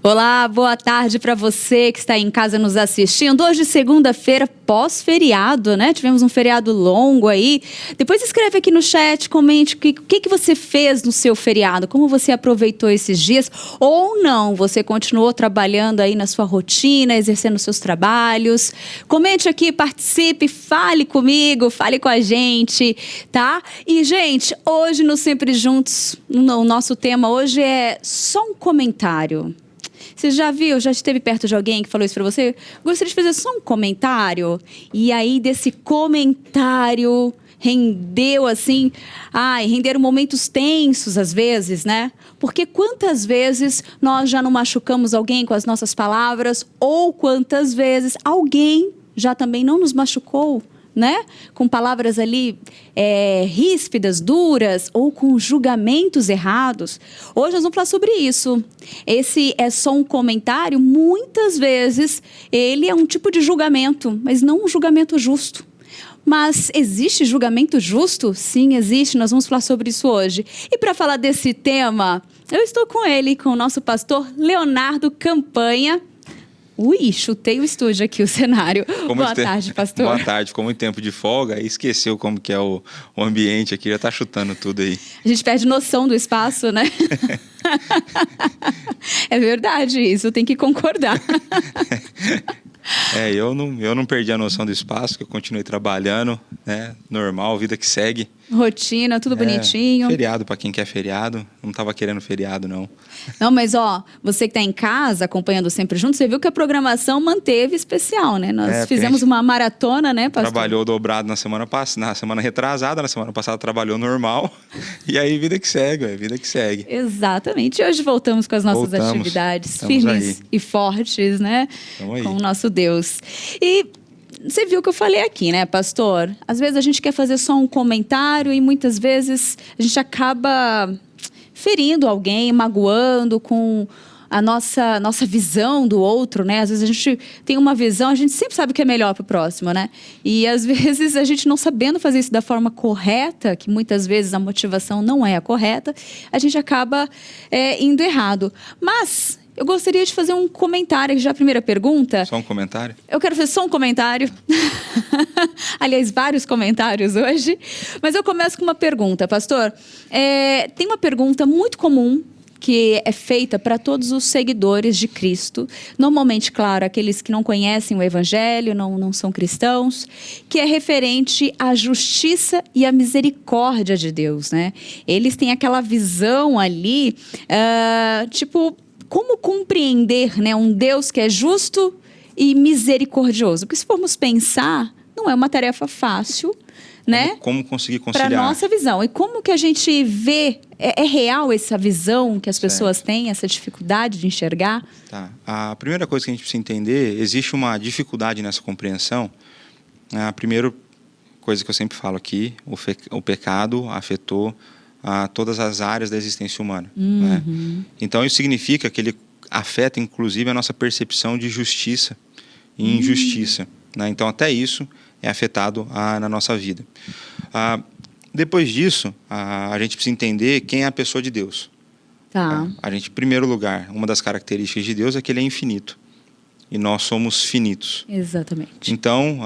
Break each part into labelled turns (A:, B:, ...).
A: Olá, boa tarde para você que está em casa nos assistindo. Hoje, segunda-feira, pós-feriado, né? Tivemos um feriado longo aí. Depois escreve aqui no chat, comente o que você fez no seu feriado, como você aproveitou esses dias, ou não, você continuou trabalhando aí na sua rotina, exercendo seus trabalhos. Comente aqui, participe, fale comigo, fale com a gente, tá? E, gente, hoje no Sempre Juntos, o nosso tema hoje é só um comentário. Você já viu, já esteve perto de alguém que falou isso pra você? Gostaria de fazer só um comentário. E aí, desse comentário, rendeu assim... renderam momentos tensos às vezes, né? Porque quantas vezes nós já não machucamos alguém com as nossas palavras? Ou quantas vezes alguém já também não nos machucou, né? Com palavras ali ríspidas, duras, ou com julgamentos errados. Hoje nós vamos falar sobre isso. Esse é só um comentário, muitas vezes ele é um tipo de julgamento, mas não um julgamento justo. Mas existe julgamento justo? Sim, existe. Nós vamos falar sobre isso hoje. E para falar desse tema, eu estou com ele, com o nosso pastor Leonardo Campanha. Ui, chutei o estúdio aqui, o cenário. Boa tarde, pastor.
B: Boa tarde. Ficou muito tempo de folga e esqueceu como que é o ambiente aqui, já tá chutando tudo aí.
A: A gente perde noção do espaço, né? É verdade, isso tem que concordar.
B: Eu não perdi a noção do espaço, que eu continuei trabalhando, né? Normal, vida que segue.
A: Rotina, tudo bonitinho.
B: Feriado para quem quer feriado. Não tava querendo feriado, não.
A: Não, mas você que tá em casa, acompanhando Sempre Juntos, você viu que a programação manteve especial, né? Nós fizemos uma maratona, né, pastor?
B: Trabalhou dobrado na semana retrasada, na semana passada trabalhou normal. E aí, vida que segue, vida que segue.
A: Exatamente. E hoje voltamos com as nossas atividades firmes e fortes, né? Com o nosso Deus. E você viu o que eu falei aqui, né, pastor? Às vezes a gente quer fazer só um comentário e muitas vezes a gente acaba ferindo alguém, magoando com a nossa visão do outro, né? Às vezes a gente tem uma visão, a gente sempre sabe o que é melhor para o próximo, né? E às vezes a gente não sabendo fazer isso da forma correta, que muitas vezes a motivação não é a correta, a gente acaba indo errado. Mas eu gostaria de fazer um comentário, já a primeira pergunta.
B: Só um comentário?
A: Eu quero fazer só um comentário. Aliás, vários comentários hoje. Mas eu começo com uma pergunta, pastor. Tem uma pergunta muito comum que é feita para todos os seguidores de Cristo. Normalmente, claro, aqueles que não conhecem o Evangelho, não são cristãos, que é referente à justiça e à misericórdia de Deus, né? Eles têm aquela visão ali, como compreender, né, um Deus que é justo e misericordioso? Porque se formos pensar, não é uma tarefa fácil, né?
B: Como conseguir conciliar?
A: Para nossa visão. E como que a gente vê, é real essa visão que as pessoas têm, essa dificuldade de enxergar?
B: Tá. A primeira coisa que a gente precisa entender, existe uma dificuldade nessa compreensão. A primeira coisa que eu sempre falo aqui, o pecado afetou a todas as áreas da existência humana. Né? Então, isso significa que ele afeta, inclusive, a nossa percepção de justiça e injustiça. Né? Então, até isso é afetado na nossa vida. Depois disso, a gente precisa entender quem é a pessoa de Deus.
A: Tá.
B: A gente, em primeiro lugar, uma das características de Deus é que ele é infinito. E nós somos finitos.
A: Exatamente.
B: Então,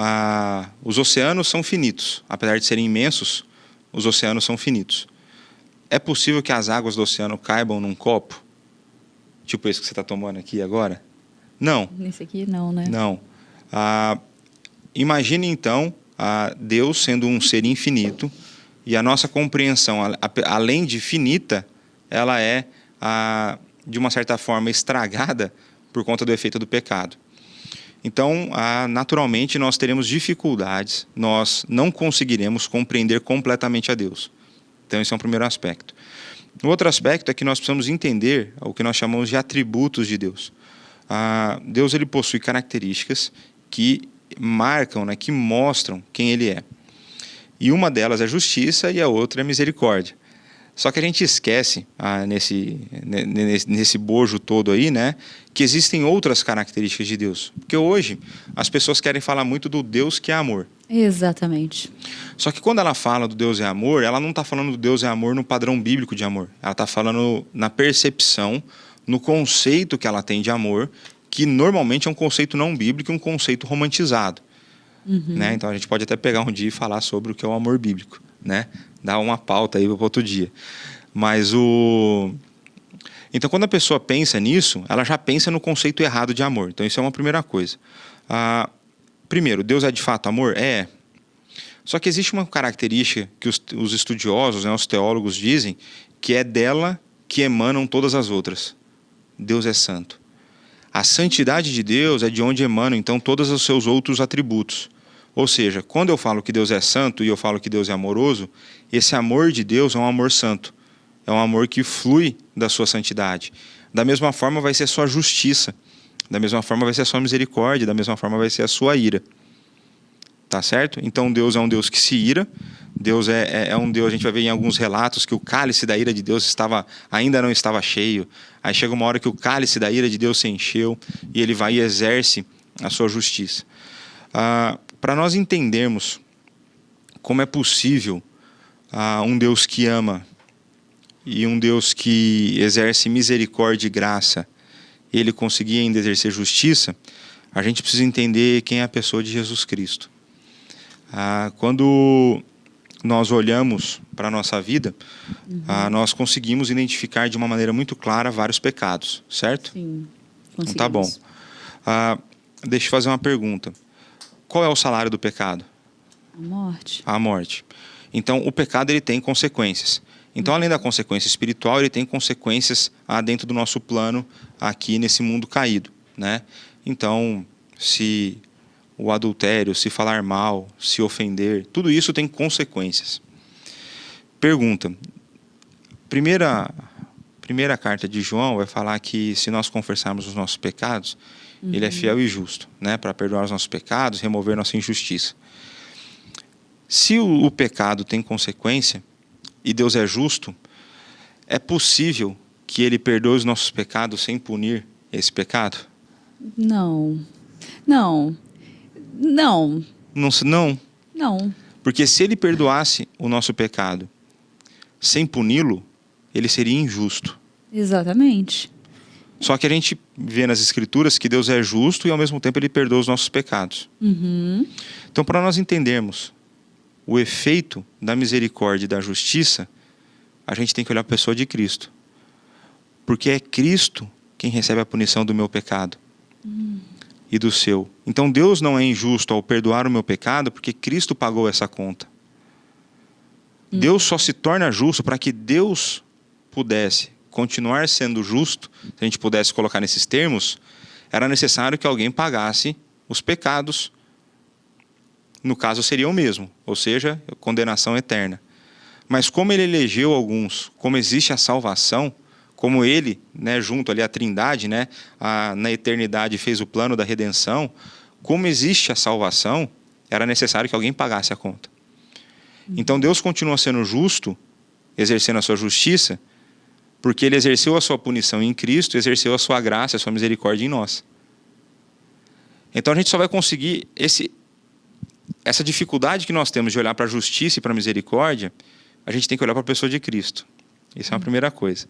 B: os oceanos são finitos. Apesar de serem imensos, os oceanos são finitos. É possível que as águas do oceano caibam num copo? Tipo esse que você está tomando aqui agora? Não.
A: Nesse aqui não, né?
B: Não. Imagine então Deus sendo um ser infinito e a nossa compreensão, além de finita, ela é, de uma certa forma, estragada por conta do efeito do pecado. Então, naturalmente, nós teremos dificuldades, nós não conseguiremos compreender completamente a Deus. Então, esse é um primeiro aspecto. O outro aspecto é que nós precisamos entender o que nós chamamos de atributos de Deus. Deus ele possui características que marcam, né, que mostram quem Ele é. E uma delas é justiça e a outra é misericórdia. Só que a gente esquece, nesse bojo todo aí, né, que existem outras características de Deus. Porque hoje as pessoas querem falar muito do Deus que é amor.
A: Exatamente.
B: Só que quando ela fala do Deus é amor, ela não está falando do Deus é amor no padrão bíblico de amor. Ela está falando na percepção no conceito que ela tem de amor, que normalmente é um conceito não bíblico, um conceito romantizado. Né? Então a gente pode até pegar um dia e falar sobre o que é o amor bíblico, né? Dar uma pauta aí para outro dia. Mas então quando a pessoa pensa nisso, ela já pensa no conceito errado de amor. Então isso é uma primeira coisa. Primeiro, Deus é de fato amor? É. Só que existe uma característica que os estudiosos, né, os teólogos dizem, que é dela que emanam todas as outras. Deus é santo. A santidade de Deus é de onde emanam, então, todos os seus outros atributos. Ou seja, quando eu falo que Deus é santo e eu falo que Deus é amoroso, esse amor de Deus é um amor santo. É um amor que flui da sua santidade. Da mesma forma vai ser a sua justiça. Da mesma forma vai ser a sua misericórdia. Da mesma forma vai ser a sua ira. Tá certo? Então Deus é um Deus que se ira. Deus é um Deus, a gente vai ver em alguns relatos que o cálice da ira de Deus ainda não estava cheio. Aí chega uma hora que o cálice da ira de Deus se encheu e ele vai e exerce a sua justiça. Para nós entendermos como é possível um Deus que ama e um Deus que exerce misericórdia e graça, ele conseguir ainda exercer justiça, a gente precisa entender quem é a pessoa de Jesus Cristo. Quando nós olhamos para a nossa vida, nós conseguimos identificar de uma maneira muito clara vários pecados, certo?
A: Sim,
B: então, tá bom. Deixa eu fazer uma pergunta. Qual é o salário do pecado?
A: A morte.
B: A morte. Então, o pecado ele tem consequências. Então, além da consequência espiritual, ele tem consequências dentro do nosso plano aqui nesse mundo caído, né? Então, se o adultério, se falar mal, se ofender, tudo isso tem consequências. Pergunta. Primeira carta de João vai falar que se nós confessarmos os nossos pecados, ele é fiel e justo, né, para perdoar os nossos pecados, remover nossa injustiça. Se o pecado tem consequência e Deus é justo, é possível que ele perdoe os nossos pecados sem punir esse pecado?
A: Não. Não. Não.
B: Não. Porque se ele perdoasse o nosso pecado sem puni-lo, ele seria injusto.
A: Exatamente.
B: Só que a gente vê nas Escrituras que Deus é justo e ao mesmo tempo ele perdoa os nossos pecados. Então, para nós entendermos o efeito da misericórdia e da justiça, a gente tem que olhar para a pessoa de Cristo. Porque é Cristo quem recebe a punição do meu pecado. E do seu. Então Deus não é injusto ao perdoar o meu pecado porque Cristo pagou essa conta. Deus só se torna justo para que Deus pudesse continuar sendo justo, se a gente pudesse colocar nesses termos, era necessário que alguém pagasse os pecados. No caso seria o mesmo, ou seja, condenação eterna. Mas como ele elegeu alguns, como existe a salvação, como ele, né, junto ali à Trindade, né, na eternidade fez o plano da redenção, como existe a salvação, era necessário que alguém pagasse a conta. Então Deus continua sendo justo, exercendo a sua justiça, porque ele exerceu a sua punição em Cristo, exerceu a sua graça, a sua misericórdia em nós. Então a gente só vai conseguir essa dificuldade que nós temos de olhar para a justiça e para a misericórdia, a gente tem que olhar para a pessoa de Cristo. Isso é uma primeira coisa.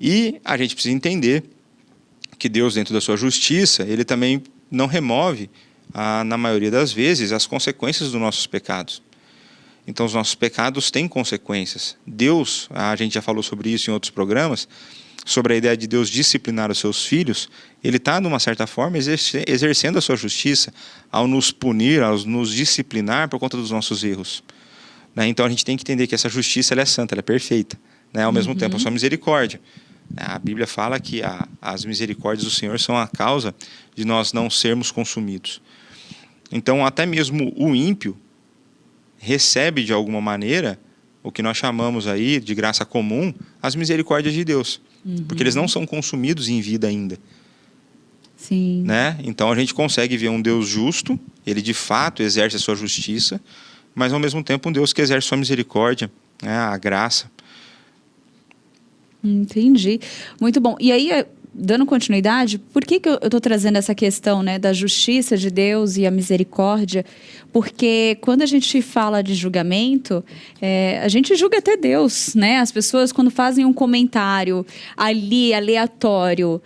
B: E a gente precisa entender que Deus, dentro da sua justiça, ele também não remove, na maioria das vezes, as consequências dos nossos pecados. Então, os nossos pecados têm consequências. Deus, a gente já falou sobre isso em outros programas, sobre a ideia de Deus disciplinar os seus filhos, ele está, de uma certa forma, exercendo a sua justiça ao nos punir, ao nos disciplinar por conta dos nossos erros. Então, a gente tem que entender que essa justiça ela é santa, ela é perfeita. Ao mesmo tempo, a sua misericórdia. A Bíblia fala que as misericórdias do Senhor são a causa de nós não sermos consumidos. Então, até mesmo o ímpio recebe, de alguma maneira, o que nós chamamos aí de graça comum, as misericórdias de Deus. Porque eles não são consumidos em vida ainda.
A: Sim.
B: Então, a gente consegue ver um Deus justo, ele de fato exerce a sua justiça, mas ao mesmo tempo um Deus que exerce a sua misericórdia, a graça.
A: Entendi. Muito bom. E aí, dando continuidade, por que eu estou trazendo essa questão, né, da justiça de Deus e a misericórdia? Porque quando a gente fala de julgamento, a gente julga até Deus, né? As pessoas, quando fazem um comentário ali, aleatório,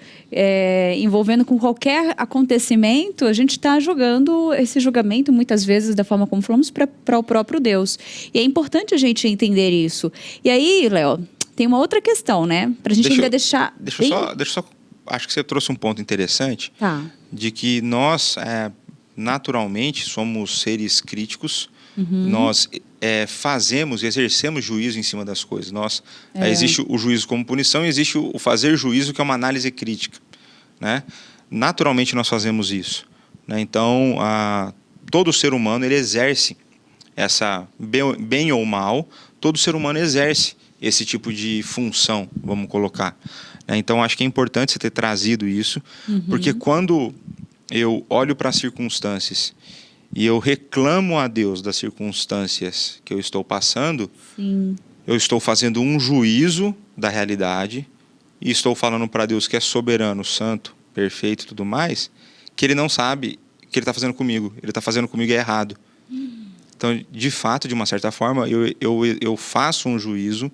A: envolvendo com qualquer acontecimento, a gente está julgando esse julgamento, muitas vezes, da forma como falamos, para o próprio Deus. E é importante a gente entender isso. E aí, Léo, tem uma outra questão, né? Para a gente ainda deixar...
B: Deixa eu só... Acho que você trouxe um ponto interessante, de que nós, naturalmente, somos seres críticos, nós exercemos juízo em cima das coisas. Existe o juízo como punição e existe o fazer juízo, que é uma análise crítica, né? Naturalmente, nós fazemos isso, né? Então, todo ser humano, ele exerce essa, bem ou mal, todo ser humano exerce esse tipo de função, vamos colocar. Então, acho que é importante você ter trazido isso, porque quando eu olho para as circunstâncias e eu reclamo a Deus das circunstâncias que eu estou passando, eu estou fazendo um juízo da realidade e estou falando para Deus, que é soberano, santo, perfeito e tudo mais, que Ele não sabe o que Ele está fazendo comigo. Ele está fazendo comigo errado. Então, de fato, de uma certa forma, eu faço um juízo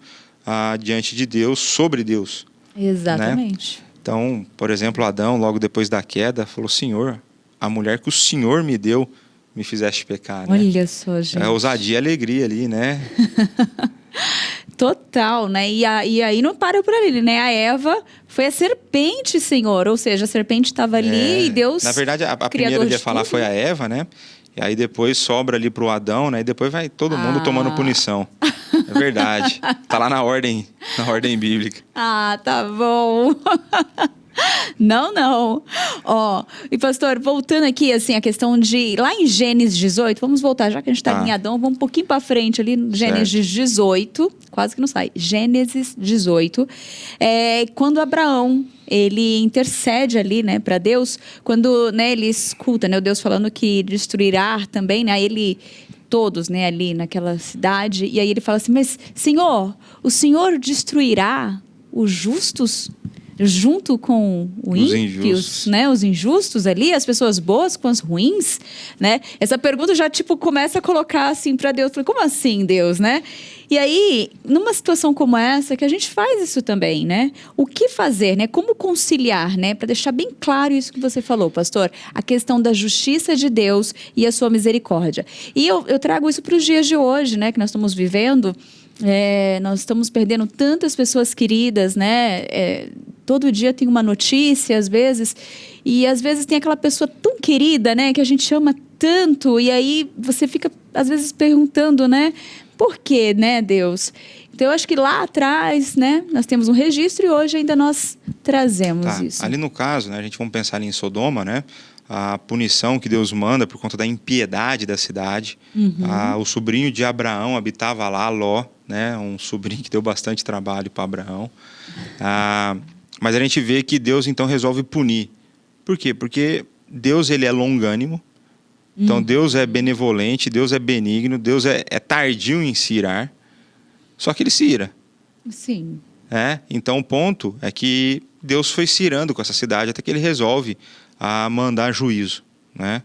B: diante de Deus, sobre Deus.
A: Exatamente.
B: Né? Então, por exemplo, Adão, logo depois da queda, falou: Senhor, a mulher que o Senhor me deu, me fizeste pecar.
A: Olha só, gente.
B: Ousadia e alegria ali, né?
A: Total, né? E aí não para por ali, né? A Eva foi a serpente, Senhor. Ou seja, a serpente estava ali e Deus...
B: Na verdade, a primeira a falar foi a Eva, né? E aí depois sobra ali para o Adão, né? E depois vai todo mundo tomando punição. É verdade. Tá lá na ordem bíblica.
A: Tá bom. Não. E pastor, voltando aqui, assim, a questão de... Lá em Gênesis 18, vamos voltar, já que a gente está em Adão, vamos um pouquinho para frente ali, no Gênesis 18, quase que não sai. Gênesis 18, quando Abraão, ele intercede ali, né, para Deus, quando, né, ele escuta, né, o Deus falando que destruirá também, né, todos, né, ali naquela cidade, e aí ele fala assim: mas, Senhor, o Senhor destruirá os justos junto com os ímpios, né? Os injustos ali, as pessoas boas com as ruins, né? Essa pergunta já, começa a colocar assim para Deus. Como assim, Deus, né? E aí, numa situação como essa, que a gente faz isso também, né? O que fazer, né? Como conciliar, né? Para deixar bem claro isso que você falou, pastor. A questão da justiça de Deus e a sua misericórdia. E eu trago isso para os dias de hoje, né? Que nós estamos vivendo. Nós estamos perdendo tantas pessoas queridas, né? Todo dia tem uma notícia, às vezes, e às vezes tem aquela pessoa tão querida, né? Que a gente ama tanto, e aí você fica, às vezes, perguntando, né? Por quê, né, Deus? Então, eu acho que lá atrás, né? Nós temos um registro e hoje ainda nós trazemos isso.
B: Ali no caso, né? A gente vamos pensar ali em Sodoma, né? A punição que Deus manda por conta da impiedade da cidade. O sobrinho de Abraão habitava lá, Ló, né? Um sobrinho que deu bastante trabalho para Abraão. Mas a gente vê que Deus, então, resolve punir. Por quê? Porque Deus, ele é longânimo. Então, Deus é benevolente, Deus é benigno, Deus é tardio em se irar. Só que ele se ira.
A: Sim.
B: Então, o ponto é que Deus foi se irando com essa cidade até que ele resolve mandar juízo, né?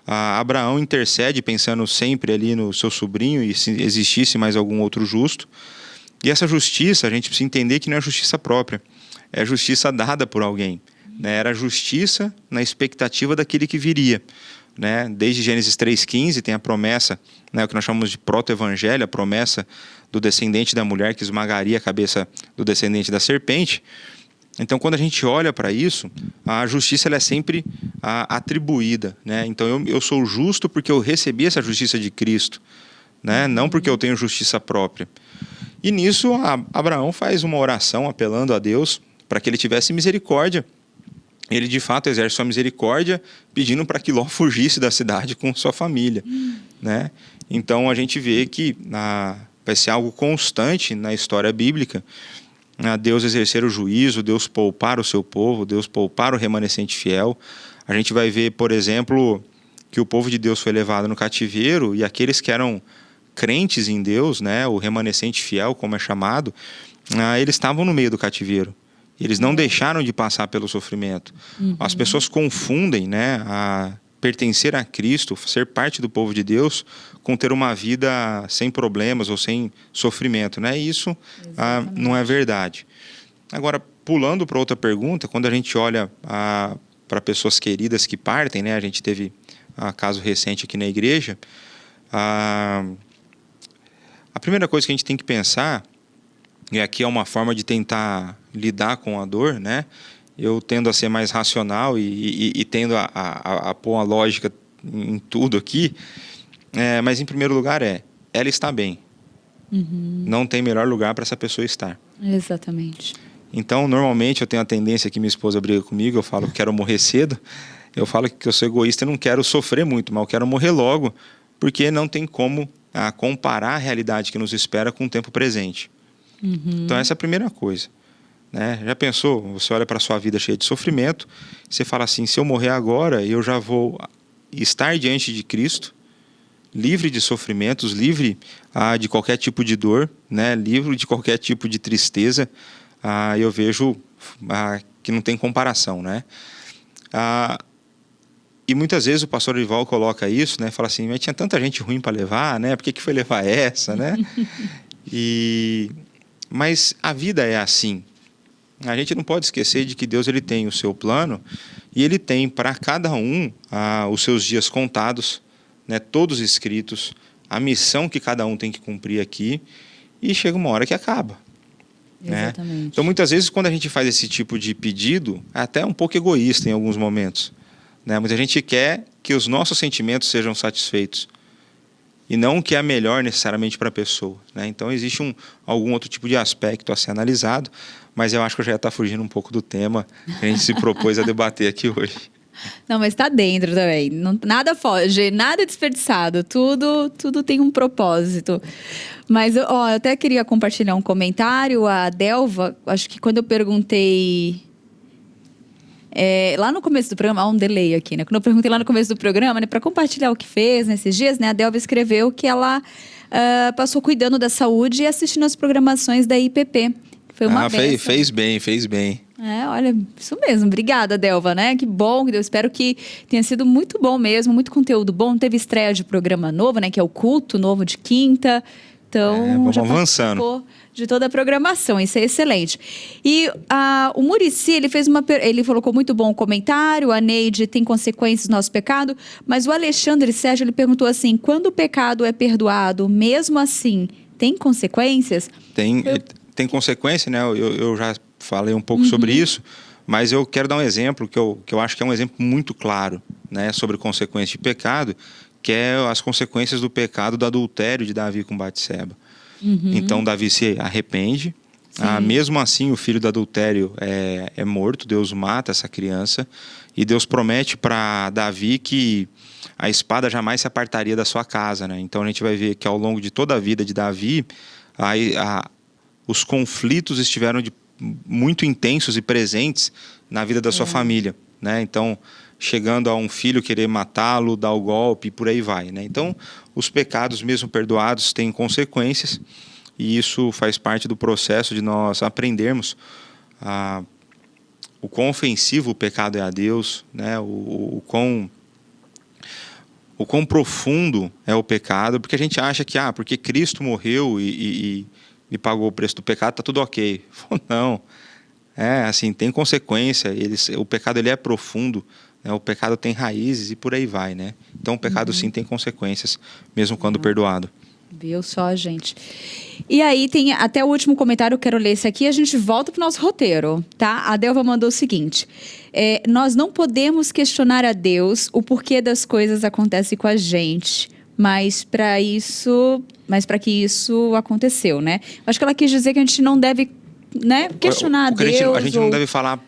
B: Abraão intercede pensando sempre ali no seu sobrinho e se existisse mais algum outro justo. E essa justiça, a gente precisa entender que não é justiça própria. É justiça dada por alguém, né? Era justiça na expectativa daquele que viria, né? Desde Gênesis 3,15 tem a promessa, né, o que nós chamamos de proto-evangelho, a promessa do descendente da mulher que esmagaria a cabeça do descendente da serpente. Então, quando a gente olha para isso, a justiça ela é sempre atribuída, né? Então, eu sou justo porque eu recebi essa justiça de Cristo, né? Não porque eu tenho justiça própria. E nisso, Abraão faz uma oração apelando a Deus para que ele tivesse misericórdia. Ele, de fato, exerce sua misericórdia pedindo para que Ló fugisse da cidade com sua família, né? Então, a gente vê que vai ser algo constante na história bíblica, Deus exercer o juízo, Deus poupar o seu povo, Deus poupar o remanescente fiel. A gente vai ver, por exemplo, que o povo de Deus foi levado no cativeiro e aqueles que eram crentes em Deus, né, o remanescente fiel, como é chamado, eles estavam no meio do cativeiro. Eles não deixaram de passar pelo sofrimento. As pessoas confundem, né, a pertencer a Cristo, ser parte do povo de Deus, com ter uma vida sem problemas ou sem sofrimento, né? Isso não é verdade. Agora, pulando para outra pergunta, quando a gente olha para pessoas queridas que partem, né? A gente teve caso recente aqui na igreja. A primeira coisa que a gente tem que pensar, e aqui é uma forma de tentar lidar com a dor, né? Eu tendo a ser mais racional e tendo a pôr uma lógica em tudo aqui, mas em primeiro lugar ela está bem. Não tem melhor lugar para essa pessoa estar.
A: Exatamente.
B: Então, normalmente, eu tenho a tendência que minha esposa briga comigo, eu falo que quero morrer cedo, eu falo que eu sou egoísta e não quero sofrer muito, mas eu quero morrer logo, porque não tem como comparar a realidade que nos espera com o tempo presente. Então, essa é a primeira coisa. Né? Já pensou? Você olha para a sua vida cheia de sofrimento, você fala assim, se eu morrer agora, eu já vou estar diante de Cristo, livre de sofrimentos, livre de qualquer tipo de dor, né? Livre de qualquer tipo de tristeza. Eu vejo que não tem comparação, né? E muitas vezes o pastor Orival coloca isso, né? Fala assim, mas tinha tanta gente ruim para levar, né? Por que foi levar essa, né? Mas a vida é assim. A gente não pode esquecer de que Deus ele tem o seu plano e ele tem para cada um os seus dias contados, né? Todos escritos, a missão que cada um tem que cumprir aqui, e chega uma hora que acaba.
A: Exatamente.
B: Né? Então, muitas vezes, quando a gente faz esse tipo de pedido, é até um pouco egoísta em alguns momentos. Né? Muita gente quer que os nossos sentimentos sejam satisfeitos e não o que é melhor necessariamente para a pessoa. Né? Então, existe algum outro tipo de aspecto a ser analisado, mas eu acho que eu já está fugindo um pouco do tema que a gente se propôs a debater aqui hoje.
A: Não, mas está dentro também. Não, nada foge, nada desperdiçado. Tudo tem um propósito. Mas eu até queria compartilhar um comentário. A Delva, acho que quando eu perguntei... lá no começo do programa, há um delay aqui, né? Quando eu perguntei lá no começo do programa, né, para compartilhar o que fez nesses dias, né? A Delva escreveu que ela passou cuidando da saúde e assistindo as programações da IPP. Foi uma bênção.
B: Fez bem.
A: Olha, isso mesmo. Obrigada, Delva, né? Que bom, eu espero que tenha sido muito bom mesmo, muito conteúdo bom. Teve estreia de programa novo, né? Que é o Culto Novo de quinta. Então,
B: vamos
A: já
B: avançando.
A: participou de toda a programação, isso é excelente. E o Muricy, ele colocou muito bom o comentário, a Neide tem consequências do nosso pecado, mas o Alexandre Sérgio, ele perguntou assim, quando o pecado é perdoado, mesmo assim, tem consequências?
B: Tem consequência, né? Eu já falei um pouco sobre isso, mas eu quero dar um exemplo que eu acho que é um exemplo muito claro, né, sobre consequências de pecado, que é as consequências do pecado do adultério de Davi com Batseba. Então, Davi se arrepende, mesmo assim o filho do adultério é morto, Deus mata essa criança, e Deus promete para Davi que a espada jamais se apartaria da sua casa. Né? Então, a gente vai ver que ao longo de toda a vida de Davi, os conflitos estiveram muito intensos e presentes na vida da sua família, né? Então, chegando a um filho querer matá-lo, dar o golpe, e por aí vai, né? Então, os pecados, mesmo perdoados, têm consequências, e isso faz parte do processo de nós aprendermos o quão ofensivo o pecado é a Deus, né? O quão profundo é o pecado, porque a gente acha que, porque Cristo morreu e pagou o preço do pecado, está tudo ok. Não. Assim, tem consequência. O pecado ele é profundo, né? O pecado tem raízes e por aí vai, né? Então, o pecado sim tem consequências, mesmo quando perdoado.
A: Viu só, gente? E aí tem até o último comentário, eu quero ler esse aqui, a gente volta para o nosso roteiro, tá? A Delva mandou o seguinte, nós não podemos questionar a Deus o porquê das coisas acontecem com a gente, mas para que isso aconteceu, né? Acho que ela quis dizer que a gente não deve, né, questionar a Deus.
B: A gente não deve falar,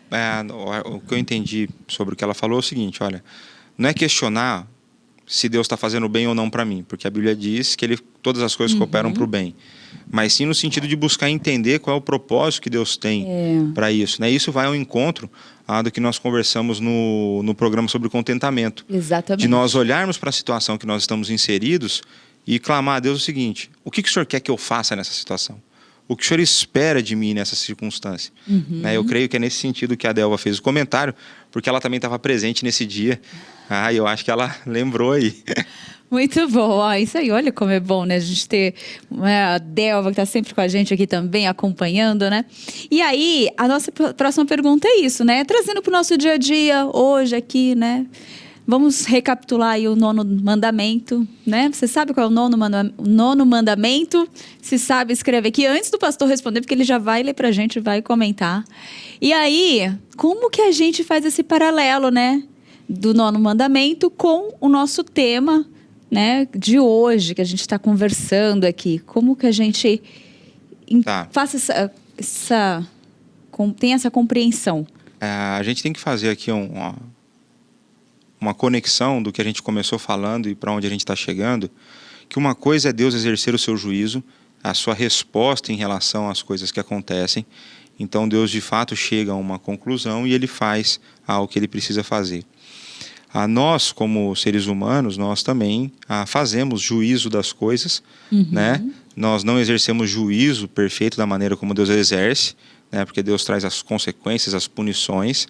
B: o que eu entendi sobre o que ela falou é o seguinte, olha, não é questionar se Deus está fazendo bem ou não para mim, porque a Bíblia diz que todas as coisas cooperam para o bem, mas sim no sentido de buscar entender qual é o propósito que Deus tem para isso, né? Isso vai ao encontro do que nós conversamos no programa sobre contentamento.
A: Exatamente.
B: De nós olharmos para a situação que nós estamos inseridos e clamar a Deus o seguinte, o que o Senhor quer que eu faça nessa situação? o que o Senhor espera de mim nessa circunstância? Né? Eu creio que é nesse sentido que a Delva fez o comentário, porque ela também estava presente nesse dia. Eu acho que ela lembrou aí.
A: Muito bom, isso aí, olha como é bom, né? A gente ter a Delva que está sempre com a gente aqui também, acompanhando, né? E aí, a nossa próxima pergunta é isso, né? Trazendo para o nosso dia a dia, hoje aqui, né? Vamos recapitular aí o 9º mandamento, né? Você sabe qual é o 9º mandamento? Se sabe, escreve aqui antes do pastor responder, porque ele já vai ler pra gente, vai comentar. E aí, como que a gente faz esse paralelo, né? Do 9º mandamento com o nosso tema, né? De hoje, que a gente está conversando aqui. Como que a gente faça tem essa compreensão?
B: A gente tem que fazer aqui uma conexão do que a gente começou falando e para onde a gente está chegando, que uma coisa é Deus exercer o seu juízo, a sua resposta em relação às coisas que acontecem. Então Deus de fato chega a uma conclusão e Ele faz o que Ele precisa fazer. Nós, como seres humanos, nós também fazemos juízo das coisas, né? Nós não exercemos juízo perfeito da maneira como Deus exerce, né? Porque Deus traz as consequências, as punições,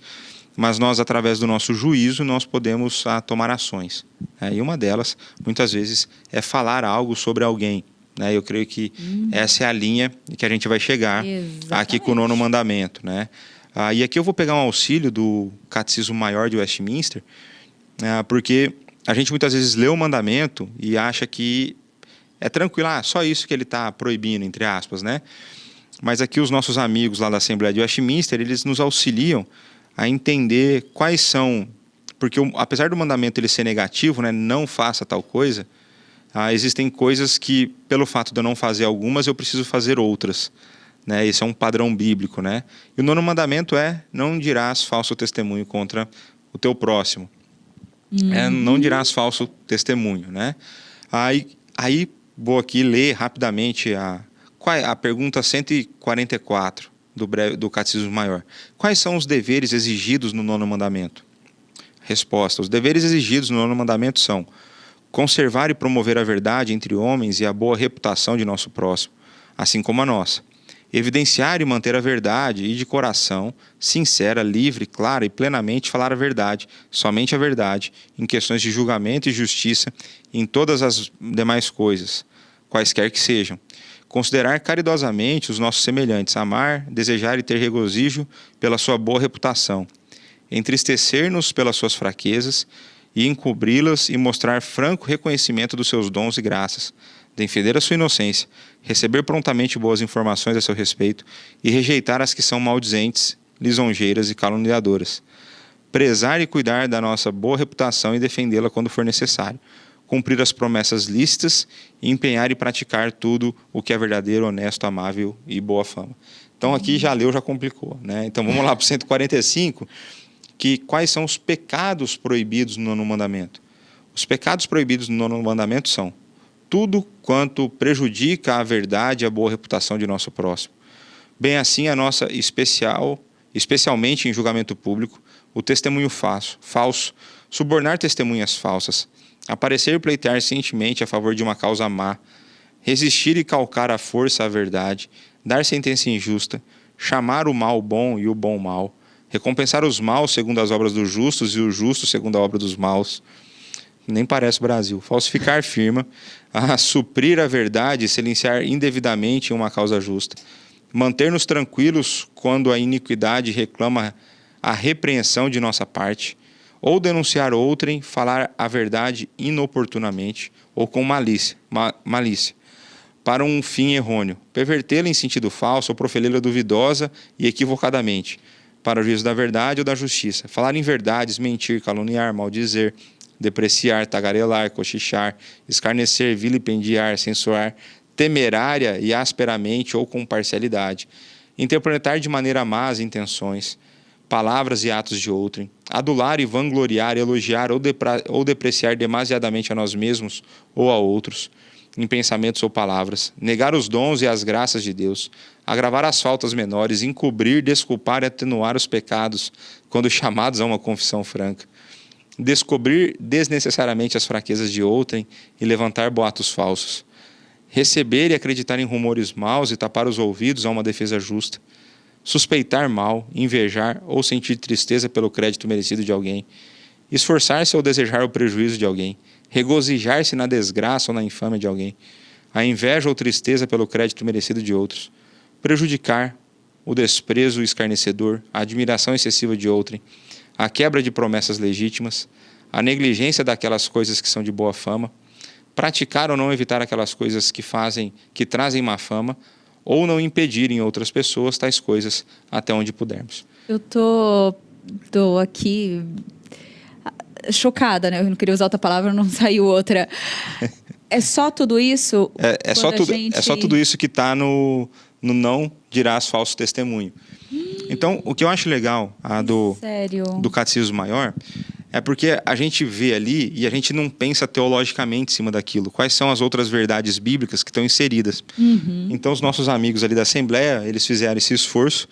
B: mas nós, através do nosso juízo, nós podemos tomar ações. E uma delas, muitas vezes, é falar algo sobre alguém. Né? Eu creio que essa é a linha que a gente vai chegar aqui com o 9º mandamento. Né? E aqui eu vou pegar um auxílio do Catecismo Maior de Westminster, porque a gente muitas vezes lê o mandamento e acha que é tranquilo, só isso que ele está proibindo, entre aspas. Né? Mas aqui os nossos amigos lá da Assembleia de Westminster, eles nos auxiliam a entender quais são, porque apesar do mandamento ele ser negativo, né, não faça tal coisa, existem coisas que, pelo fato de eu não fazer algumas, eu preciso fazer outras. Né? Esse é um padrão bíblico. Né? E o 9º mandamento é: não dirás falso testemunho contra o teu próximo. Não dirás falso testemunho. Né? Aí vou aqui ler rapidamente a pergunta 144. Do Catecismo Maior. Quais são os deveres exigidos no 9º mandamento? Resposta: os deveres exigidos no 9º mandamento são conservar e promover a verdade entre homens e a boa reputação de nosso próximo, assim como a nossa. Evidenciar e manter a verdade e de coração, sincera, livre, clara e plenamente falar a verdade, somente a verdade, em questões de julgamento e justiça, em todas as demais coisas, quaisquer que sejam. Considerar caridosamente os nossos semelhantes, amar, desejar e ter regozijo pela sua boa reputação, entristecer-nos pelas suas fraquezas e encobri-las e mostrar franco reconhecimento dos seus dons e graças, defender a sua inocência, receber prontamente boas informações a seu respeito e rejeitar as que são maldizentes, lisonjeiras e caluniadoras, prezar e cuidar da nossa boa reputação e defendê-la quando for necessário, cumprir as promessas lícitas e empenhar e praticar tudo o que é verdadeiro, honesto, amável e boa fama. Então aqui já leu, já complicou. Né? Então vamos lá para o 145, que quais são os pecados proibidos no 9º mandamento? Os pecados proibidos no 9º mandamento são tudo quanto prejudica a verdade e a boa reputação de nosso próximo. Bem assim a nossa especialmente em julgamento público, o testemunho falso, subornar testemunhas falsas, aparecer e pleitear cientemente a favor de uma causa má, resistir e calcar à força a verdade, dar sentença injusta, chamar o mal bom e o bom mal, recompensar os maus segundo as obras dos justos e os justos segundo a obra dos maus. Nem parece Brasil. Falsificar firma, suprir a verdade e silenciar indevidamente em uma causa justa. Manter-nos tranquilos quando a iniquidade reclama a repreensão de nossa parte, ou denunciar outrem, falar a verdade inoportunamente ou com malícia, para um fim errôneo, pervertê-la em sentido falso ou proferi-la duvidosa e equivocadamente, para o juízo da verdade ou da justiça, falar em verdades, mentir, caluniar, maldizer, depreciar, tagarelar, cochichar, escarnecer, vilipendiar, censurar, temerária e asperamente ou com parcialidade, interpretar de maneira má as intenções, palavras e atos de outrem, adular e vangloriar, elogiar ou depreciar demasiadamente a nós mesmos ou a outros, em pensamentos ou palavras, negar os dons e as graças de Deus, agravar as faltas menores, encobrir, desculpar e atenuar os pecados quando chamados a uma confissão franca, descobrir desnecessariamente as fraquezas de outrem e levantar boatos falsos, receber e acreditar em rumores maus e tapar os ouvidos a uma defesa justa, suspeitar mal, invejar ou sentir tristeza pelo crédito merecido de alguém, esforçar-se ou desejar o prejuízo de alguém, regozijar-se na desgraça ou na infâmia de alguém, a inveja ou tristeza pelo crédito merecido de outros, prejudicar, o desprezo escarnecedor, a admiração excessiva de outrem, a quebra de promessas legítimas, a negligência daquelas coisas que são de boa fama, praticar ou não evitar aquelas coisas que trazem má fama, ou não impedir em outras pessoas tais coisas até onde pudermos.
A: Eu tô aqui chocada, né? Eu não queria usar outra palavra, não saiu outra. É só tudo isso?
B: É só tudo isso que está no não dirás falso testemunho. Então, o que eu acho legal do Catecismo Maior é porque a gente vê ali e a gente não pensa teologicamente em cima daquilo. Quais são as outras verdades bíblicas que estão inseridas? Então, os nossos amigos ali da Assembleia, eles fizeram esse esforço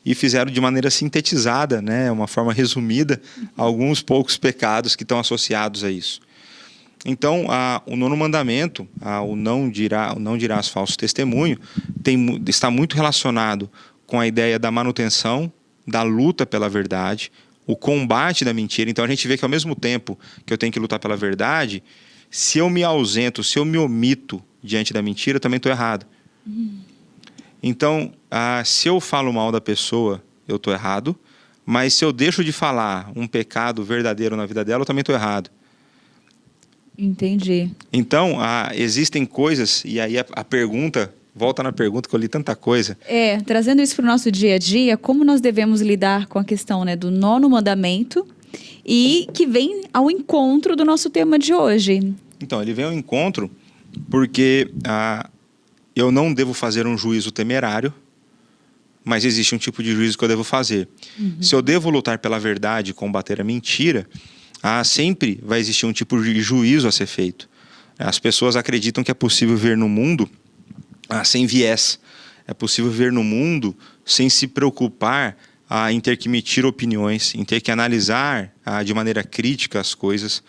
B: e fizeram de maneira sintetizada, né, uma forma resumida, alguns poucos pecados que estão associados a isso. Então, o nono mandamento, o não dirás falso testemunho, está muito relacionado com a ideia da manutenção, da luta pela verdade, o combate da mentira. Então, a gente vê que ao mesmo tempo que eu tenho que lutar pela verdade, se eu me ausento, se eu me omito diante da mentira, eu também estou errado. Então, se eu falo mal da pessoa, eu estou errado, mas se eu deixo de falar um pecado verdadeiro na vida dela, eu também estou errado.
A: Entendi.
B: Então, existem coisas, e aí a pergunta, volta na pergunta que eu li tanta coisa.
A: Trazendo isso para o nosso dia a dia, como nós devemos lidar com a questão, né, do nono mandamento e que vem ao encontro do nosso tema de hoje.
B: Então, ele vem ao encontro porque eu não devo fazer um juízo temerário, mas existe um tipo de juízo que eu devo fazer. Se eu devo lutar pela verdade e combater a mentira, sempre vai existir um tipo de juízo a ser feito. As pessoas acreditam que é possível viver no mundo sem viés. É possível viver no mundo sem se preocupar em ter que emitir opiniões, em ter que analisar de maneira crítica as coisas.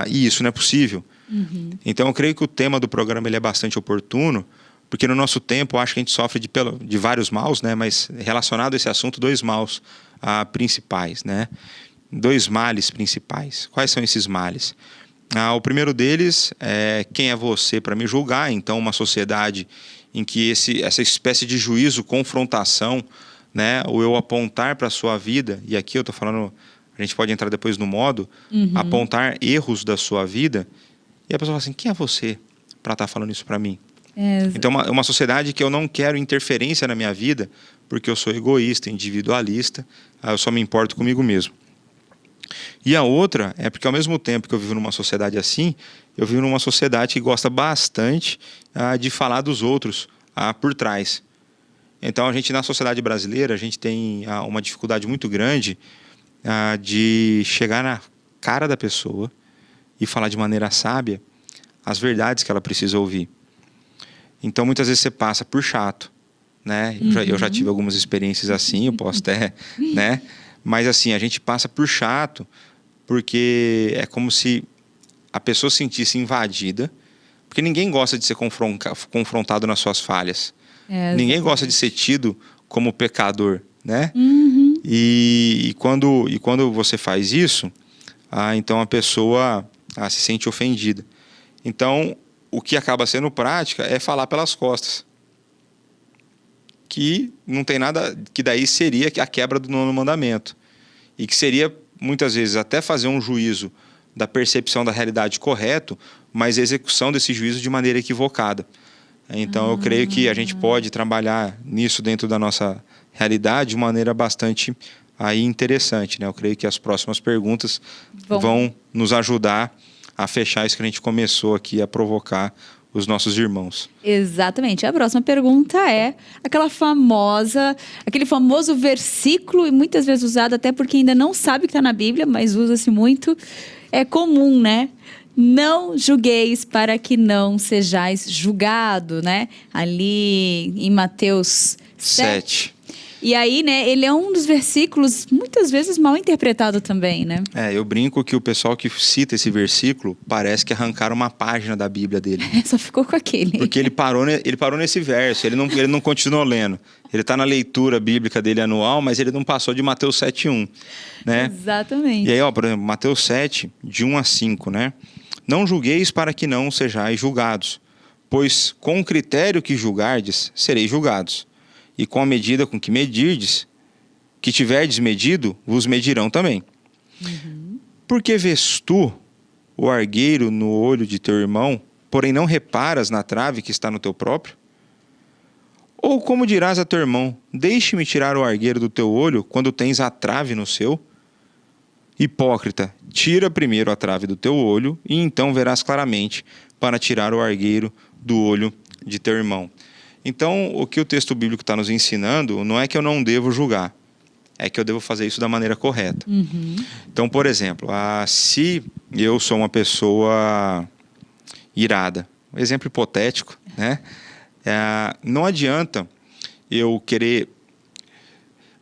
B: E isso não é possível. Então, eu creio que o tema do programa ele é bastante oportuno, porque no nosso tempo, eu acho que a gente sofre de vários maus, né? Mas relacionado a esse assunto, 2 maus principais, né? 2 males principais. Quais são esses males? O primeiro deles é quem é você para me julgar. Então, uma sociedade em que essa espécie de juízo, confrontação, né, ou eu apontar para a sua vida, e aqui eu estou falando, a gente pode entrar depois no modo, apontar erros da sua vida, e a pessoa fala assim, quem é você para estar falando isso para mim? Então, uma sociedade que eu não quero interferência na minha vida, porque eu sou egoísta, individualista, eu só me importo comigo mesmo. E a outra é porque ao mesmo tempo que eu vivo numa sociedade assim, eu vivo numa sociedade que gosta bastante de falar dos outros por trás. Então a gente na sociedade brasileira, a gente tem uma dificuldade muito grande de chegar na cara da pessoa e falar de maneira sábia as verdades que ela precisa ouvir. Então muitas vezes você passa por chato, né? Eu já tive algumas experiências assim, eu posso até, né? Mas assim, a gente passa por chato porque é como se a pessoa se sentisse invadida, porque ninguém gosta de ser confrontado nas suas falhas. Ninguém gosta de ser tido como pecador, né? E quando você faz isso, então a pessoa se sente ofendida. Então, o que acaba sendo prática é falar pelas costas. Que não tem nada, que daí seria a quebra do nono mandamento. E que seria, muitas vezes, até fazer um juízo da percepção da realidade correto, mas a execução desse juízo de maneira equivocada. Então, eu creio que a gente pode trabalhar nisso dentro da nossa realidade de maneira bastante interessante, né? Eu creio que as próximas perguntas vão nos ajudar a fechar isso que a gente começou aqui a provocar os nossos irmãos.
A: Exatamente. A próxima pergunta é aquele famoso versículo, e muitas vezes usado até porque ainda não sabe que está na Bíblia, mas usa-se muito. É comum, né? Não julgueis para que não sejais julgado, né? Ali em Mateus 7. E aí, né, ele é um dos versículos muitas vezes mal interpretado também, né?
B: Eu brinco que o pessoal que cita esse versículo parece que arrancaram uma página da Bíblia dele.
A: Só ficou com aquele.
B: Porque ele parou nesse verso, ele não continuou lendo. Ele está na leitura bíblica dele anual, mas ele não passou de Mateus 7:1, né?
A: Exatamente.
B: E aí, por exemplo, Mateus 7, de 1 a 5, né? Não julgueis para que não sejais julgados, pois com o critério que julgardes, sereis julgados. E com a medida com que medirdes, que tiverdes medido, vos medirão também. Porque vês tu o argueiro no olho de teu irmão, porém não reparas na trave que está no teu próprio? Ou como dirás a teu irmão, deixe-me tirar o argueiro do teu olho, quando tens a trave no seu? Hipócrita, tira primeiro a trave do teu olho, e então verás claramente para tirar o argueiro do olho de teu irmão. Então, o que o texto bíblico está nos ensinando não é que eu não devo julgar, é que eu devo fazer isso da maneira correta. Então, por exemplo, se eu sou uma pessoa irada, um exemplo hipotético, né? Não adianta eu querer